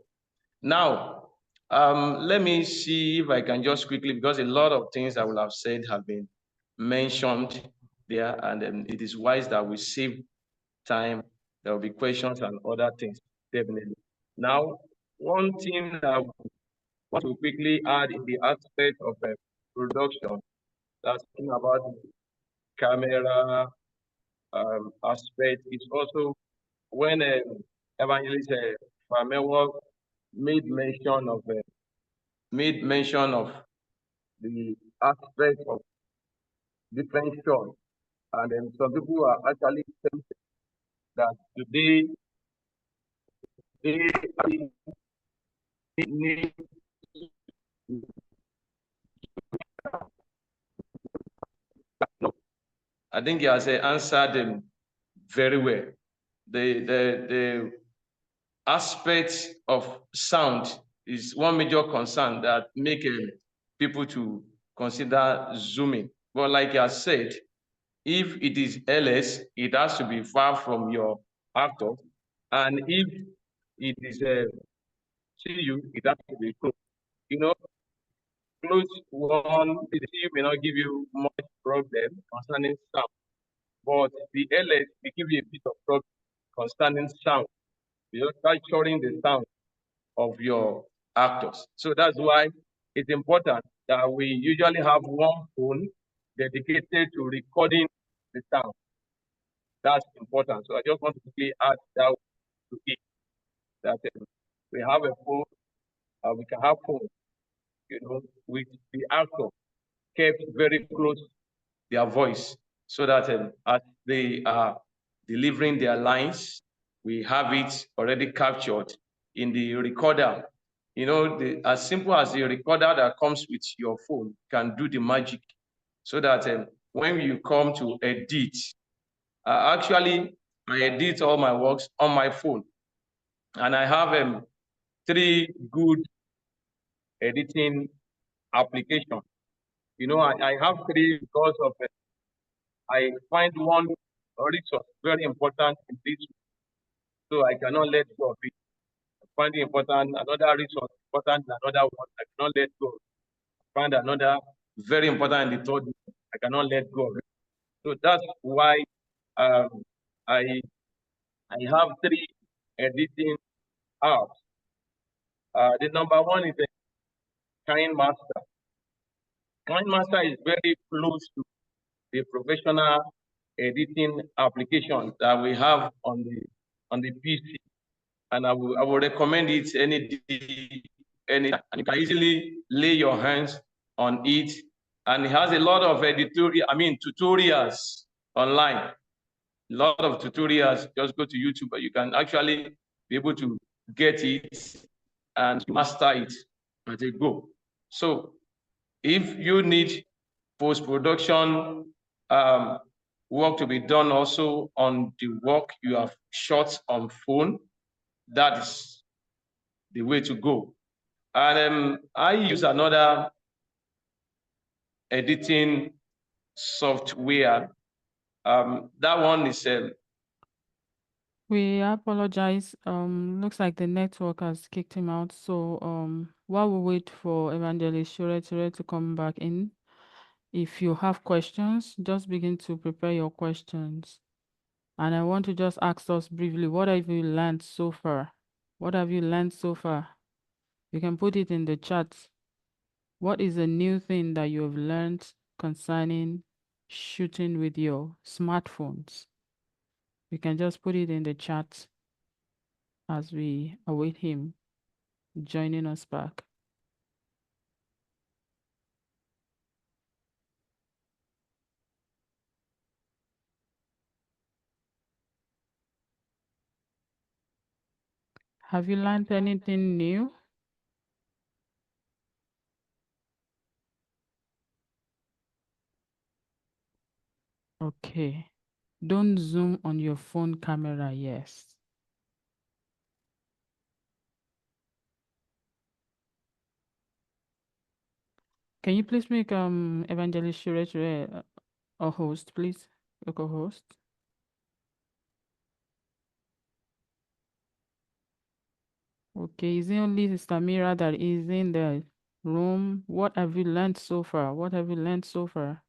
Now, let me see if I can just quickly, because a lot of things I will have said have been mentioned there, and it is wise that we save time. There will be questions and other things, definitely. Now, one thing I want to quickly add in the aspect of production, that's talking about the camera aspect, is also when Evangelist Famewo made mention of the aspect of different shots, and then some people are actually tempted that today they need. No, I think he has answered them very well. The aspect of sound is one major concern that make people to consider zooming. But like I said, if it is LS, it has to be far from your actor, and if it is CU, it has to be close. close one, the CPU may not give you much problem concerning sound, but the LS will give you a bit of problem concerning sound. You're capturing the sound of your actors. So that's why it's important that we usually have one phone dedicated to recording the sound. That's important. So I just want to quickly add that to it. That we have a phone, we can have phone, with the actor kept very close to their voice, so that as they are delivering their lines, we have it already captured in the recorder. As simple as the recorder that comes with your phone can do the magic, so that when you come to edit, actually, I edit all my works on my phone, and I have 3 good editing applications. I have 3 because of I find one resource very important in this, so I cannot let go of it. I find it important, another resource important, another one I cannot let go. I find another very important in the third one, I cannot let go of it. So that's why I have 3 editing apps. The number one is KineMaster. KineMaster is very close to the professional editing application that we have on the PC, and I will recommend it any day, and you can easily lay your hands on it, and it has a lot of tutorials online. A lot of tutorials. Just go to YouTube, but you can actually be able to get it and master it as a go. So if you need post-production work to be done also on the work you have shot on phone, that is the way to go. And I use another editing software. That one is We apologize. Looks like the network has kicked him out. So while we wait for Evangelist Shure to come back in, if you have questions, just begin to prepare your questions. And I want to just ask us briefly, what have you learned so far? What have you learned so far? You can put it in the chat. What is a new thing that you have learned concerning shooting with your smartphones? You can just put it in the chat as we await him joining us back. Have you learned anything new? Okay. Don't zoom on your phone camera, yes. Can you please make Evangelist Shure a host, please? A co-host. Okay, is it only Sister Mira that is in the room? What have you learned so far? What have you learned so far?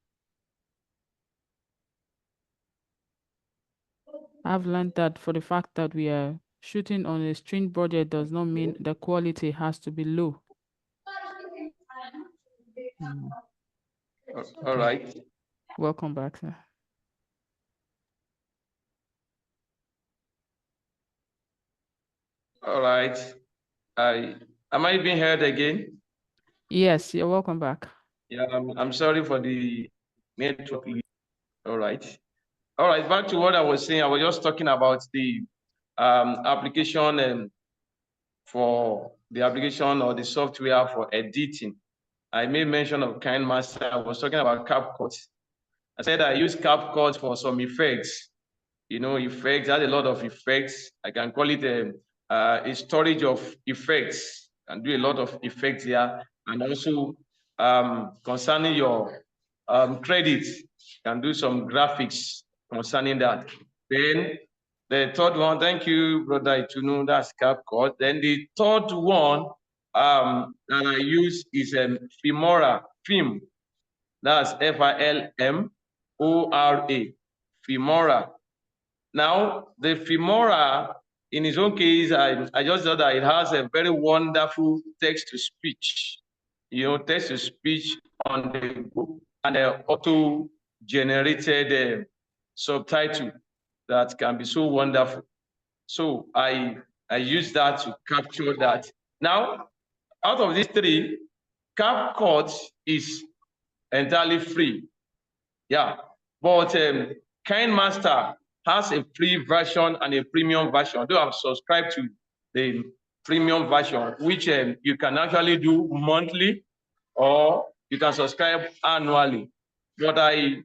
I've learned that for the fact that we are shooting on a string budget does not mean the quality has to be low. all right. Welcome back, sir. All right. Am I being heard again? Yes, you're welcome back. Yeah, I'm sorry for the network. All right. All right, back to what I was saying. I was just talking about the application for the application or the software for editing. I made mention of KineMaster. I was talking about CapCut. I said I use CapCut for some effects. Effects, has a lot of effects. I can call it a storage of effects. I can do a lot of effects here. And also concerning your credits, can do some graphics concerning that. Then the third one, thank you, Brother Itunu, that's CapCut. Then the third one and I use is Filmora, film. That's Filmora, Filmora. Now, the Filmora, in its own case, I just thought that it has a very wonderful text-to-speech, text-to-speech on the book and auto-generated subtitle that can be so wonderful. So I use that to capture that. Now, out of these three, CapCut is entirely free. Yeah, but KineMaster has a free version and a premium version. Though I've subscribed to the premium version, which you can actually do monthly or you can subscribe annually. But I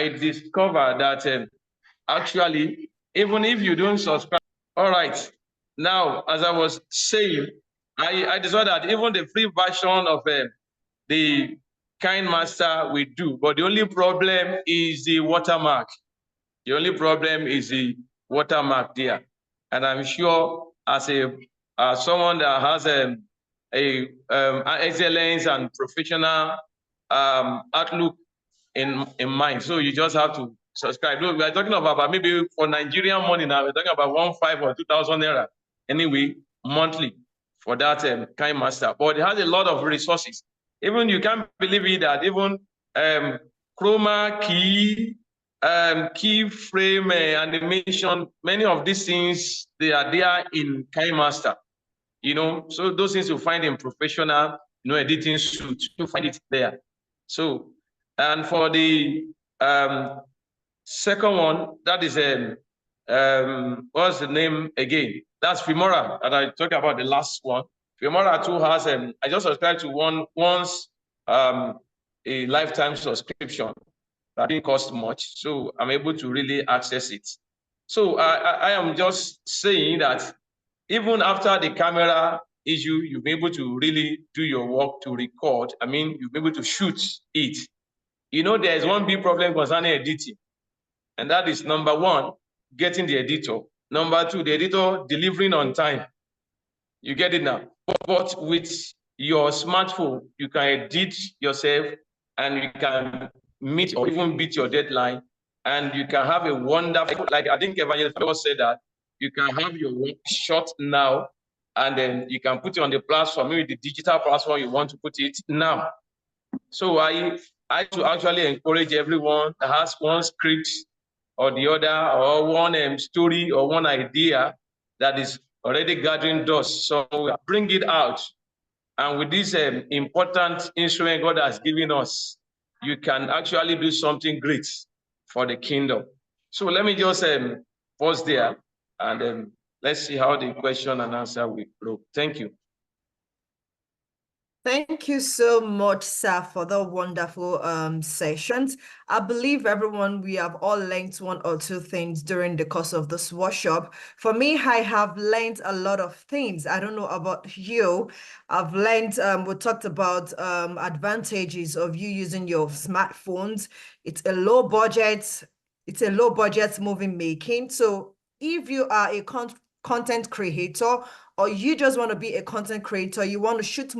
discovered that actually, even if you don't subscribe, all right. Now, as I was saying, I decided that even the free version of the KineMaster we do, but the only problem is the watermark. The only problem is the watermark there. And I'm sure as someone that has excellence and professional outlook in mind, so you just have to subscribe. Look, we are talking about maybe for Nigerian money now, we're talking about 1,500 or 2,000 naira anyway monthly for that KineMaster. But it has a lot of resources. Even you can't believe it that even chroma key, keyframe animation, many of these things, they are there in KineMaster. So those things you find in professional, editing suits, you find it there. So, and for the second one, that is what's the name again? That's Filmora that I talked about, the last one. Filmora 2 has I just subscribed to once a lifetime subscription that didn't cost much, so I'm able to really access it. So I am just saying that even after the camera issue, you'll be able to really do your work to record. I mean, you'll be able to shoot it. There's one big problem concerning editing, and that is number one, getting the editor. Number two, the editor delivering on time. You get it now. But with your smartphone, you can edit yourself and you can meet or even beat your deadline. And you can have a wonderful, like I think Evangelist said that, you can have your work shot now and then you can put it on the platform, maybe the digital platform you want to put it now. So I to actually encourage everyone that has one script or the other, or one story or one idea that is already gathering dust. So bring it out. And with this important instrument God has given us, you can actually do something great for the kingdom. So let me just pause there and let's see how the question and answer will flow. Thank you. Thank you so much, sir, for the wonderful sessions. I believe everyone, we have all learned one or two things during the course of this workshop. For me, I have learned a lot of things. I don't know about you. I've learned, we talked about advantages of you using your smartphones. It's a low budget movie making. So if you are a content creator, or you just want to be a content creator, you want to shoot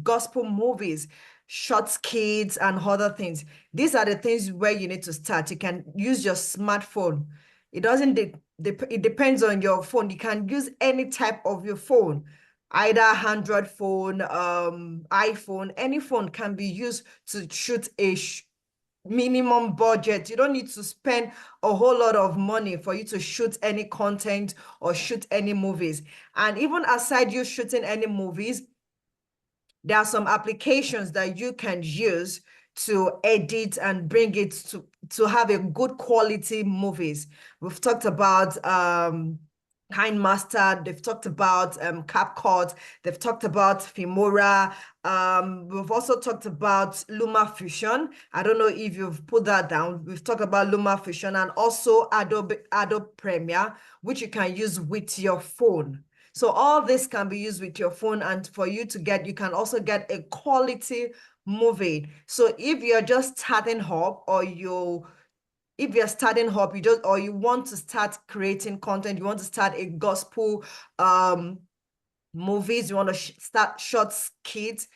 gospel movies, short skits and other things, these are the things where you need to start. You can use your smartphone. It depends on your phone. You can use any type of your phone, either Android phone, iPhone, any phone can be used to shoot a minimum budget. You don't need to spend a whole lot of money for you to shoot any content or shoot any movies. And even aside you shooting any movies, there are some applications that you can use to edit and bring it to have a good quality movies. We've talked about KineMaster, they've talked about CapCut, they've talked about Filmora, we've also talked about LumaFusion. I don't know if you've put that down. We've talked about LumaFusion and also Adobe Premiere, which you can use with your phone. So all this can be used with your phone, and for you you can also get a quality movie. So if you're just starting up, or if you're starting up, you want to start creating content, you want to start a gospel movies, you want to start short skits,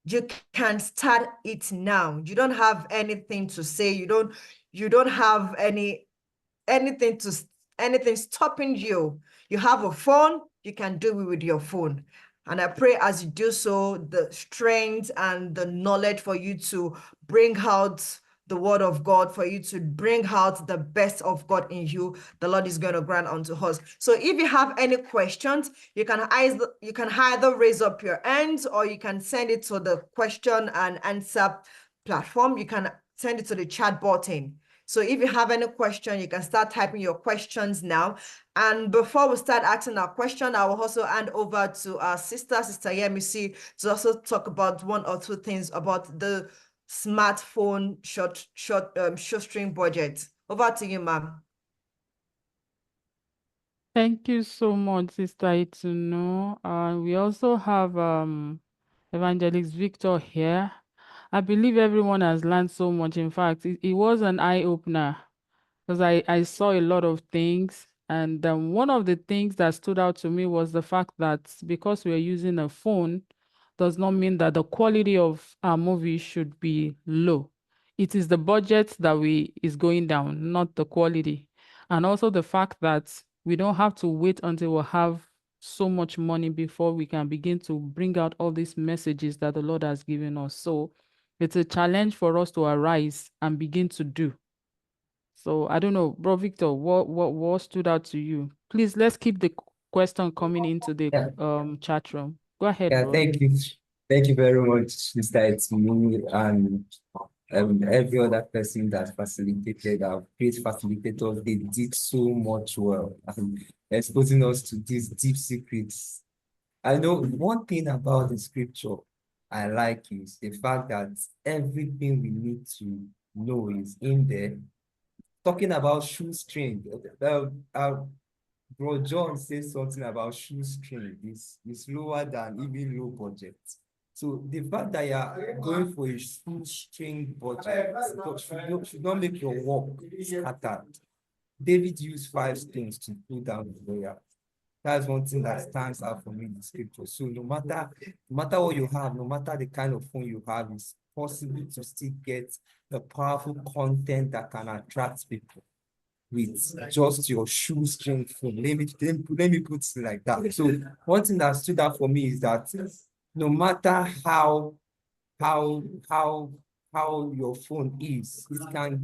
you can start it now. You don't have anything to say. You don't have anything stopping you. You have a phone, you can do it with your phone. And I pray as you do so, the strength and the knowledge for you to bring out the word of God, for you to bring out the best of God in you, the Lord is going to grant unto us. So if you have any questions, you can either raise up your hands, or you can send it to the question and answer platform. You can send it to the chat button. So if you have any question, you can start typing your questions now. And before we start asking our question, I will also hand over to our Sister Yemisi, to also talk about one or two things about the smartphone shoestring budget. Over to you, ma'am. Thank you so much, Sister Ituno. We also have Evangelist Victor here. I believe everyone has learned so much. In fact, it was an eye-opener, because I saw a lot of things. And one of the things that stood out to me was the fact that because we're using a phone does not mean that the quality of our movie should be low. It is the budget that is going down, not the quality. And also the fact that we don't have to wait until we have so much money before we can begin to bring out all these messages that the Lord has given us. So it's a challenge for us to arise and begin to do. So I don't know, Bro Victor, what stood out to you? Please, let's keep the question coming into the chat room. Go ahead, Yeah, bro. thank you. Thank you very much, Mr. Etsumi, and every other person that facilitated, our great facilitators. They did so much well, and exposing us to these deep secrets. I know one thing about the scripture I like is the fact that everything we need to know is in there. Talking about shoestring, Bro John says something about shoestring is lower than even low budget. So the fact that you are going for a shoestring budget should not make your work scattered. David used 5 stones to pull down the Goliath. That's one thing that stands out for me in the scripture. So no matter what you have, no matter the kind of phone you have, it's possible to still get the powerful content that can attract people with just your shoestring phone. Let me put it like that. So one thing that stood out for me is that no matter how your phone is, it can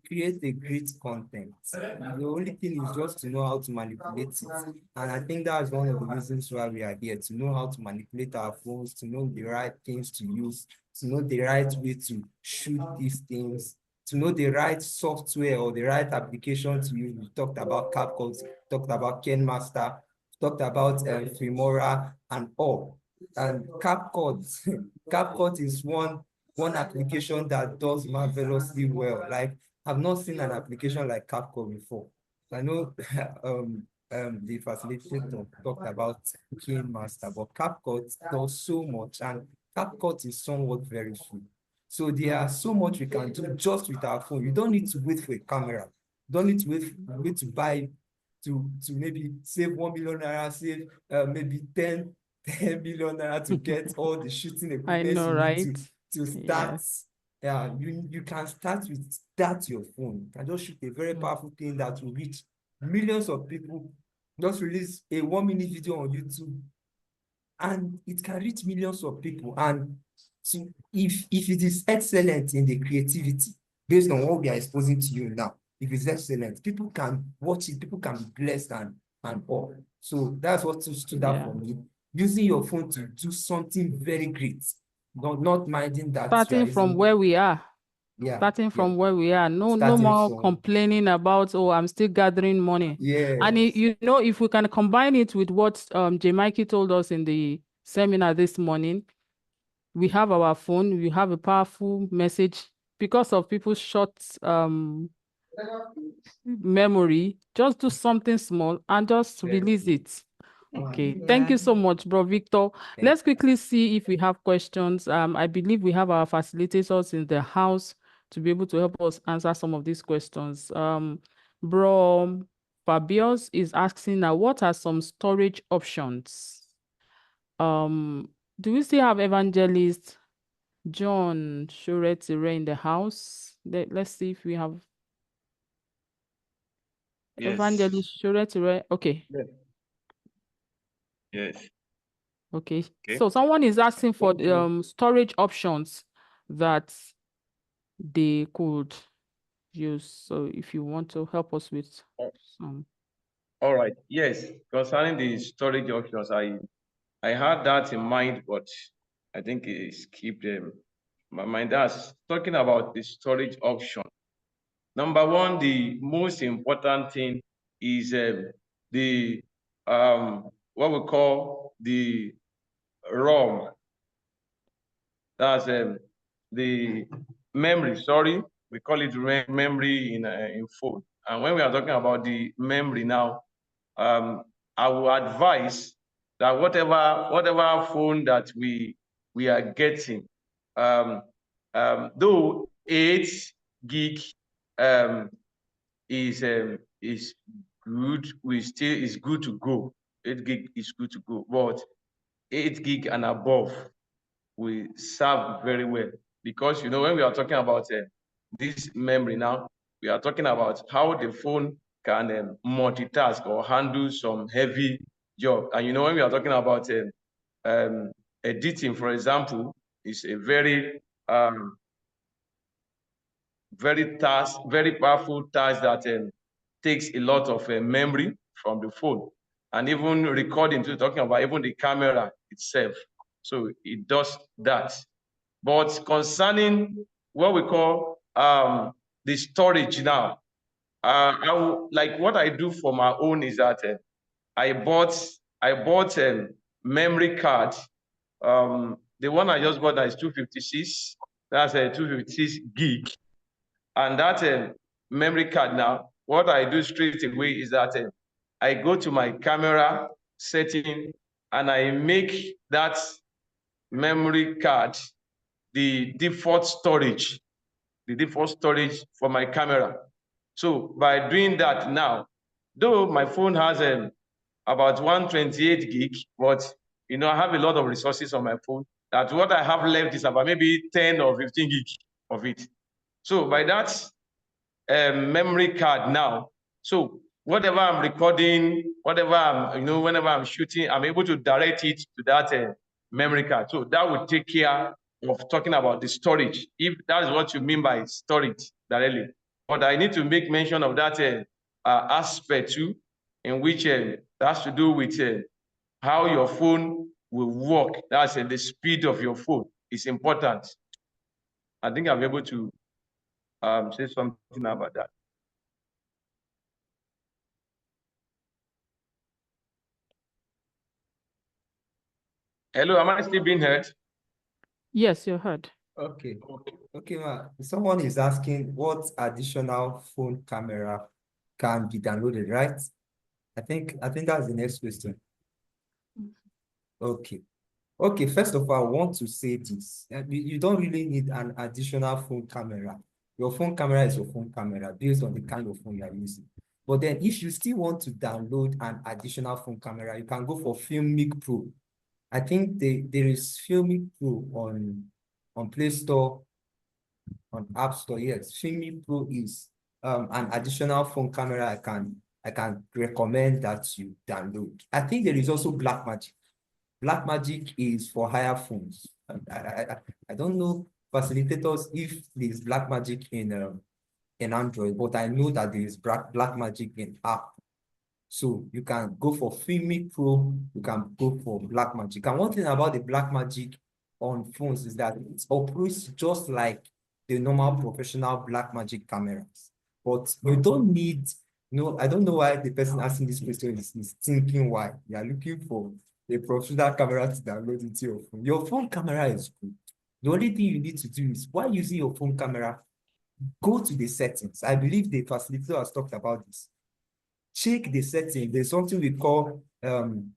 create a great content. The only thing is just to know how to manipulate it. And I think that's one of the reasons why we are here, to know how to manipulate our phones, to know the right things to use, to know the right way to shoot these things, to know the right software or the right application to use. We talked about CapCut, talked about KineMaster, talked about Filmora and all. And CapCut is one application that does marvelously well. Like, I've not seen an application like CapCut before. I know the facilitator talked about KineMaster, but CapCut does so much, and CapCut is somewhat very free. So there are so much we can do just with our phone. You don't need to wait for a camera. You don't need to wait to buy to maybe save 1 million naira, save maybe 10 million naira to get all the shooting equipment I know, right? to start. Yeah, you can start with that your phone. You can just shoot a very powerful thing that will reach millions of people. Just release a 1-minute video on YouTube, and it can reach millions of people. And so if it is excellent in the creativity, based on what we are exposing to you now, if it's excellent, people can watch it, people can be blessed and all. So that's what stood out for me. Using your phone to do something very great, not minding that. Starting from where we are. Yeah. Starting from where we are. No Starting more complaining about, oh, I'm still gathering money. Yeah. And if we can combine it with what J. Mikey told us in the seminar this morning, we have our phone, we have a powerful message. Because of people's short memory, just do something small and just release it. Okay, thank you so much, Bro Victor. Let's quickly see if we have questions. I believe we have our facilitators in the house to be able to help us answer some of these questions. Bro Fabius is asking now, what are some storage options Do we still have Evangelist John Shoretire in the house? Let's see if we have Yes. Evangelist Shoretire. Okay. Yes. Okay. Okay. So someone is asking for storage options that they could use. So if you want to help us with some. All right. Yes. Concerning the storage options, I had that in mind, but I think it skipped my mind. That's talking about the storage option. Number one, the most important thing is the what we call the ROM. That's the memory. Sorry, we call it memory in phone. And when we are talking about the memory now, I will advise that whatever phone that we are getting, though 8 gig is good, is good to go. 8 gig is good to go, but 8 gig and above will serve very well, because when we are talking about this memory now, we are talking about how the phone can multitask or handle some heavy job. And when we are talking about editing, for example, is a very very powerful task that takes a lot of memory from the phone, and even recording, to talking about even the camera itself. So it does that. But concerning what we call the storage now, like what I do for my own is that I bought a memory card. The one I just bought that is 256. That's a 256 gig. And that memory card now, what I do straight away is that I go to my camera setting and I make that memory card the default storage for my camera. So by doing that now, though my phone has about 128 gig, but I have a lot of resources on my phone, that what I have left is about maybe 10 or 15 gig of it. So by that memory card now, so whatever I'm recording, whatever I'm, whenever I'm shooting, I'm able to direct it to that memory card. So that will take care of talking about the storage, if that is what you mean by storage directly. But I need to make mention of that aspect too, in which has to do with how your phone will work. That's the speed of your phone is important. I think I'm able to say something about that. Hello, am I still being heard? Yes, you're heard. Okay. Okay, someone is asking what additional phone camera can be downloaded, right? I think that's the next question. Okay. Okay, first of all, I want to say this. You don't really need an additional phone camera. Your phone camera is your phone camera based on the kind of phone you are using. But then if you still want to download an additional phone camera, you can go for Filmic Pro. I think there is Filmic Pro on Play Store, on App Store. Yes, Filmic Pro is an additional phone camera I can recommend that you download. I think there is also Blackmagic. Blackmagic is for higher phones. I don't know facilitators if there's Blackmagic in Android, but I know that there is Blackmagic in app. So you can go for Filmic Pro, you can go for Blackmagic. And one thing about the Blackmagic on phones is that it operates just like the normal professional Blackmagic cameras. But you don't need, I don't know why the person asking this question is thinking why. You are looking for a professional camera to download into your phone. Your phone camera is good. The only thing you need to do is, while using your phone camera, go to the settings. I believe the facilitator has talked about this. Check the setting. There's something we call frame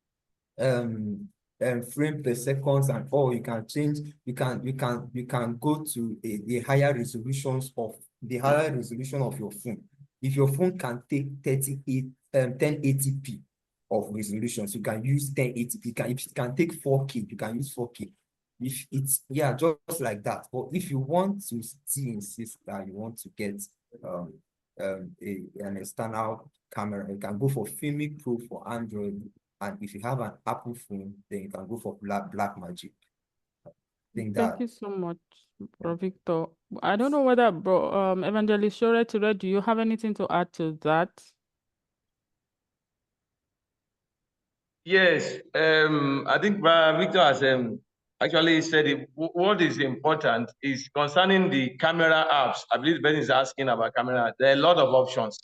per seconds, and you can change. You can go to the higher resolutions of your phone. If your phone can take 1080p, of resolutions. You can use 1080p. If it can take 4K, you can use 4K. If it's, yeah, just like that. But if you want to still insist that you want to get an external camera, you can go for Filmic Pro for Android. And if you have an Apple phone, then you can go for Blackmagic. Thank you so much, Bro Victor. I don't know whether Evangelist Shure, do you have anything to add to that? Yes, I think Victor has actually said it. What is important is concerning the camera apps. I believe Ben is asking about camera. There are a lot of options.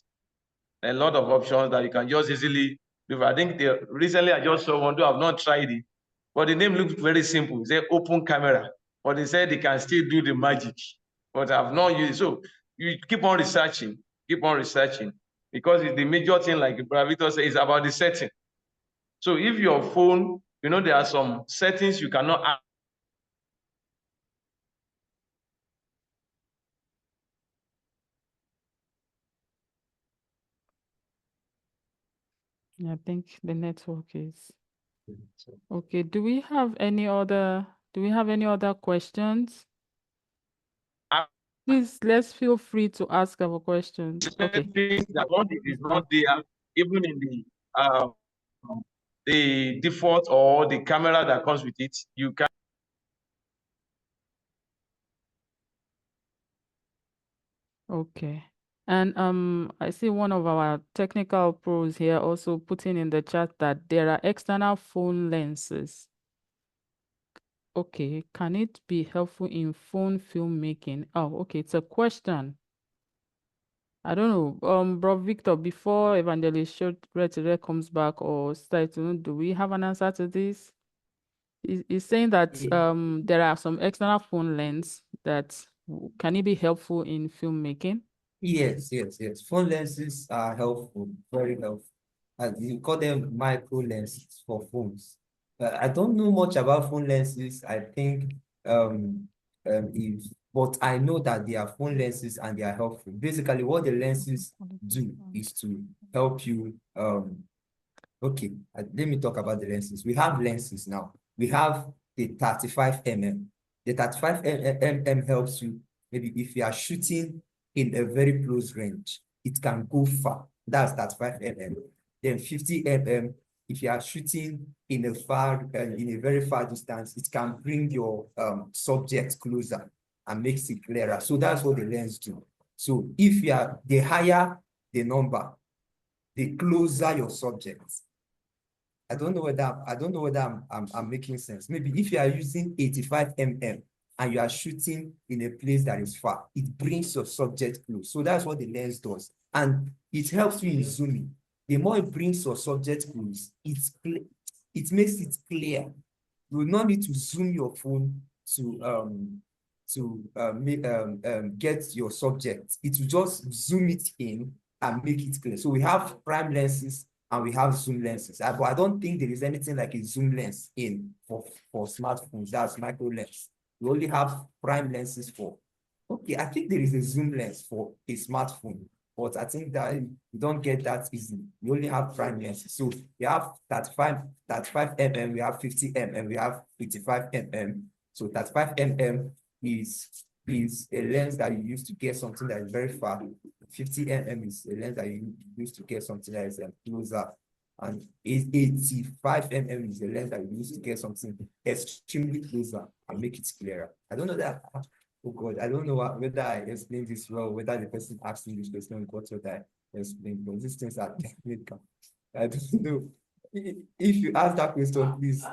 There are a lot of options that you can just easily do. I think recently I just saw one, though I've not tried it, but the name looks very simple. It's an open camera, but they said they can still do the magic, but I've not used it. So you keep on researching, because it's the major thing, like Victor said, is about the setting. So if your phone, there are some settings you cannot add. Yeah, I think the network is okay. Do we have any other questions? Please, let's feel free to ask our questions. Okay. That one is not there, even in the default or the camera that comes with it, you can. Okay. And I see one of our technical pros here also putting in the chat that there are external phone lenses. Okay, can it be helpful in phone filmmaking? Oh, okay, it's a question. I don't know. Bro Victor, before Evangelist Shure comes back or starts, do we have an answer to this? He's saying that there are some external phone lens that can it be helpful in filmmaking? Yes. Phone lenses are helpful, very helpful. You call them micro lenses for phones. I don't know much about phone lenses. I think but I know that they are phone lenses and they are helpful. Basically, what the lenses do is to help you. Okay, let me talk about the lenses. We have lenses now. We have the 35mm. The 35mm helps you, maybe if you are shooting in a very close range, it can go far. That's 35mm. Then 50mm, if you are shooting in a very far distance, it can bring your subject closer and makes it clearer. So that's what the lens do. So if you are, the higher the number, the closer your subject. I don't know whether I'm making sense. Maybe if you are using 85mm and you are shooting in a place that is far, it brings your subject close. So that's what the lens does. And it helps you in zooming. The more it brings your subject close, it makes it clear. You will not need to zoom your phone to get your subject. It will just zoom it in and make it clear. So we have prime lenses and we have zoom lenses. But I don't think there is anything like a zoom lens for smartphones. That's micro lens. We only have prime lenses for. Okay, I think there is a zoom lens for a smartphone, but I think that you don't get that easily. We only have prime lenses. So we have 35mm, we have 50mm, we have 55mm. So 35mm is a lens that you use to get something that is very far. 50mm is a lens that you use to get something that is closer. And 85mm is a lens that you use to get something extremely closer and make it clearer. I don't know that. Oh God, I don't know whether I explained this well, whether the person asking this question got what I explained, but these things are technical. I don't know. If you ask that question, please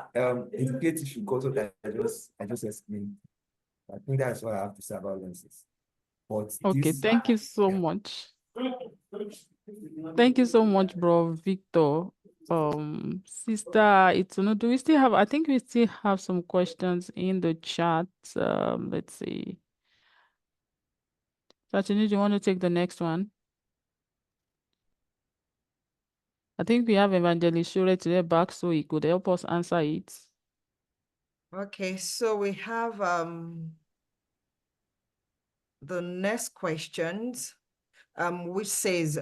indicate if you got what I just explained. I think that's what I have to say about lenses. But okay, thank you so much. Thank you so much, Bro Victor. Sister Itunu, do we still have, I think we still have some questions in the chat. Let's see. Satini, do you want to take the next one? I think we have Evangelist Shure today back, so he could help us answer it. Okay, so we have the next questions, which says,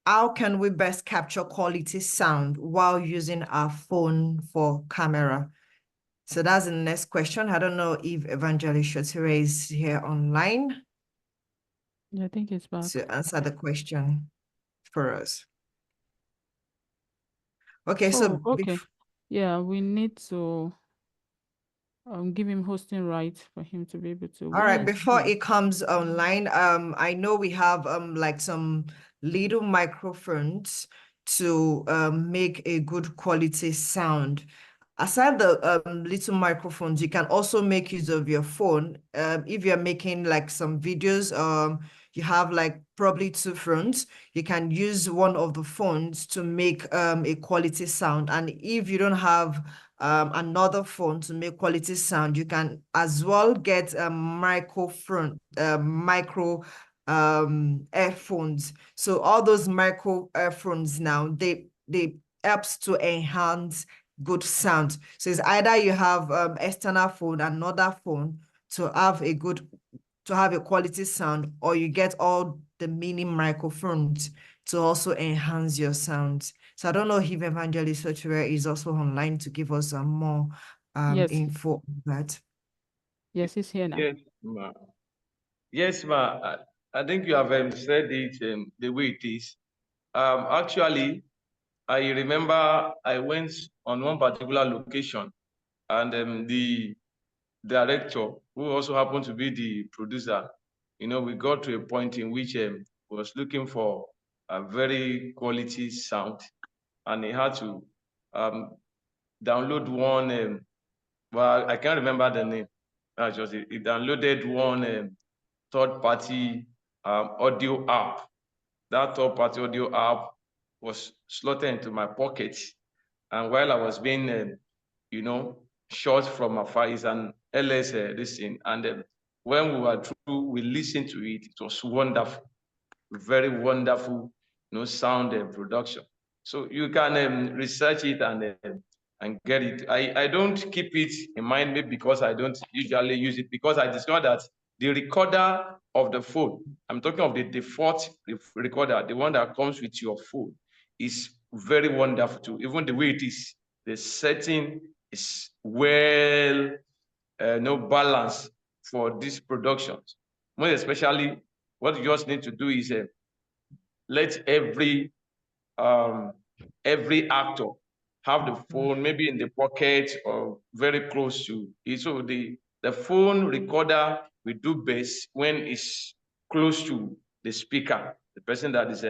how can we best capture quality sound while using our phone for camera? So that's the next question. I don't know if Evangelist Shotere is here online Yeah, I think it's back. to answer the question for us. Okay, so Oh, okay. Yeah, we need to give him hosting rights for him to be able to. all right, When is before he? it comes online, I know we have like some little microphones to make a good quality sound. Aside the little microphones, you can also make use of your phone. If you're making like some videos, you have like probably two phones, you can use one of the phones to make a quality sound. And if you don't have another phone to make quality sound, you can as well get a microphone, micro earphones. So all those micro earphones now, they helps to enhance good sound. So it's either you have external phone, another phone to have a quality sound, or you get all the mini microphones to also enhance your sound. So I don't know if Evangelist Shotere is also online to give us more Yes. info on that. Yes, he's here now. Yes, ma. Yes, ma. I think you have said it the way it is. Actually, I remember I went on one particular location, and the director, who also happened to be the producer, we got to a point in which was looking for a very quality sound, and he had to download one. Well, I can't remember the name. He downloaded one third-party audio app. That third-party audio app was slotted into my pocket, and while I was being, shot from afar, is an LS this thing, and when we were through, we listened to it. It was wonderful, very wonderful, sound and production. So you can research it and get it. I don't keep it in mind, maybe because I don't usually use it, because I discovered that the recorder of the phone, I'm talking of the default recorder, the one that comes with your phone, is very wonderful too. Even the way it is, the setting is well, no balance for these productions. Most especially, what you just need to do is let every actor have the phone maybe in the pocket or very close to it. So the phone recorder will do best when it's close to the speaker, the person that is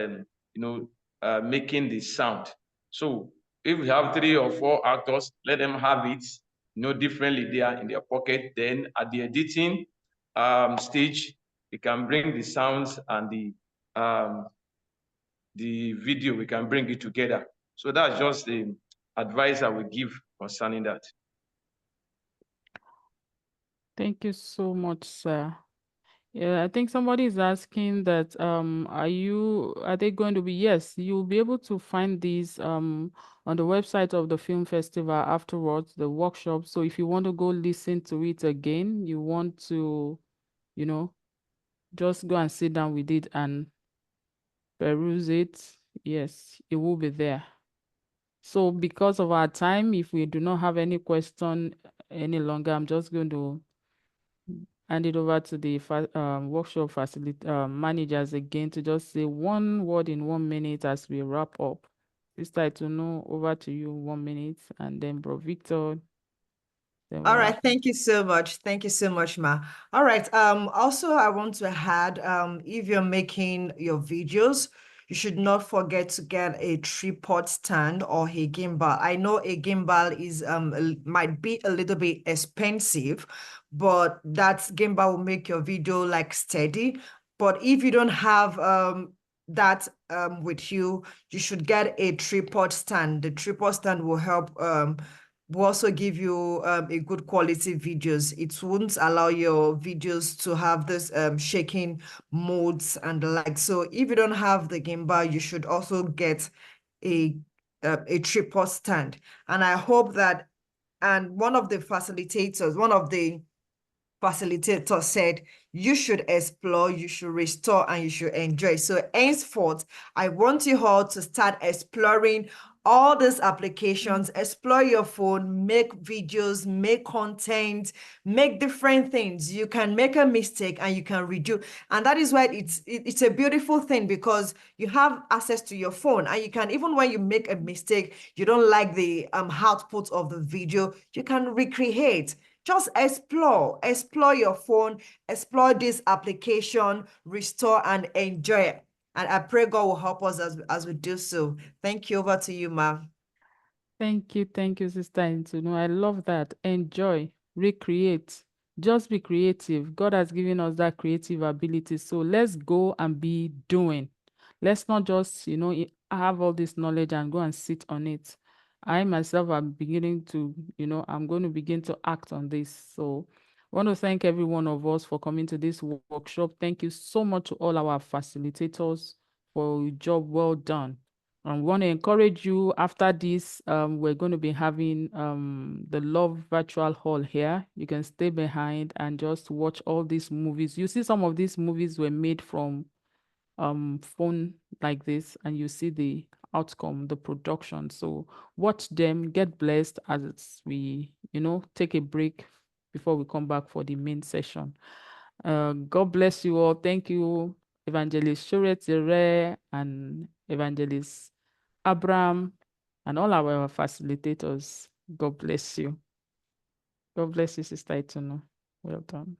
making the sound. So if we have 3 or 4 actors, let them have it differently there in their pocket. Then at the editing stage, we can bring the sounds and the video, we can bring it together. So that's just the advice I would give concerning that. Thank you so much, sir. Yeah, I think somebody is asking that are they going to be? Yes, you'll be able to find these on the website of the film festival afterwards, the workshop. So if you want to go listen to it again, you want to, just go and sit down with it and peruse it. Yes, it will be there. So because of our time, if we do not have any question any longer, I'm just going to hand it over to the workshop managers again to just say one word in 1 minute as we wrap up. Sister Itunu, over to you, 1 minute, and then Bro Victor. All right, thank you so much. Thank you so much, Ma. All right. Also, I want to add, if you're making your videos, you should not forget to get a tripod stand or a gimbal. I know a gimbal is might be a little bit expensive, but that gimbal will make your video like steady. But if you don't have that with you, you should get a tripod stand. The tripod stand will help will also give you a good quality videos. It won't allow your videos to have this shaking modes and the like. So if you don't have the gimbal, you should also get a tripod stand. And I hope that, and one of the facilitators said you should explore, you should restore, and you should enjoy. So henceforth, I want you all to start exploring all these applications, explore your phone, make videos, make content, make different things. You can make a mistake and you can redo. And that is why it's a beautiful thing, because you have access to your phone, and you can, even when you make a mistake, you don't like the output of the video, you can recreate. Just explore your phone, explore this application, restore and enjoy it. And I pray God will help us as we do so. Thank you. Over to you, Ma. Thank you, Sister Intunu. I love that. Enjoy, recreate, just be creative. God has given us that creative ability. So let's go and be doing. Let's not just, have all this knowledge and go and sit on it. I myself am beginning to, I'm going to begin to act on this. So I want to thank every one of us for coming to this workshop. Thank you so much to all our facilitators for a job well done. I want to encourage you after this, we're going to be having the Love Virtual Hall here. You can stay behind and just watch all these movies. You see some of these movies were made from phone like this, and you see the outcome, the production. So watch them, get blessed as we, take a break before we come back for the main session. God bless you all. Thank you, Evangelist Shuret and Evangelist Abraham, and all our facilitators. God bless you. God bless you, Sister Itunu. Well done.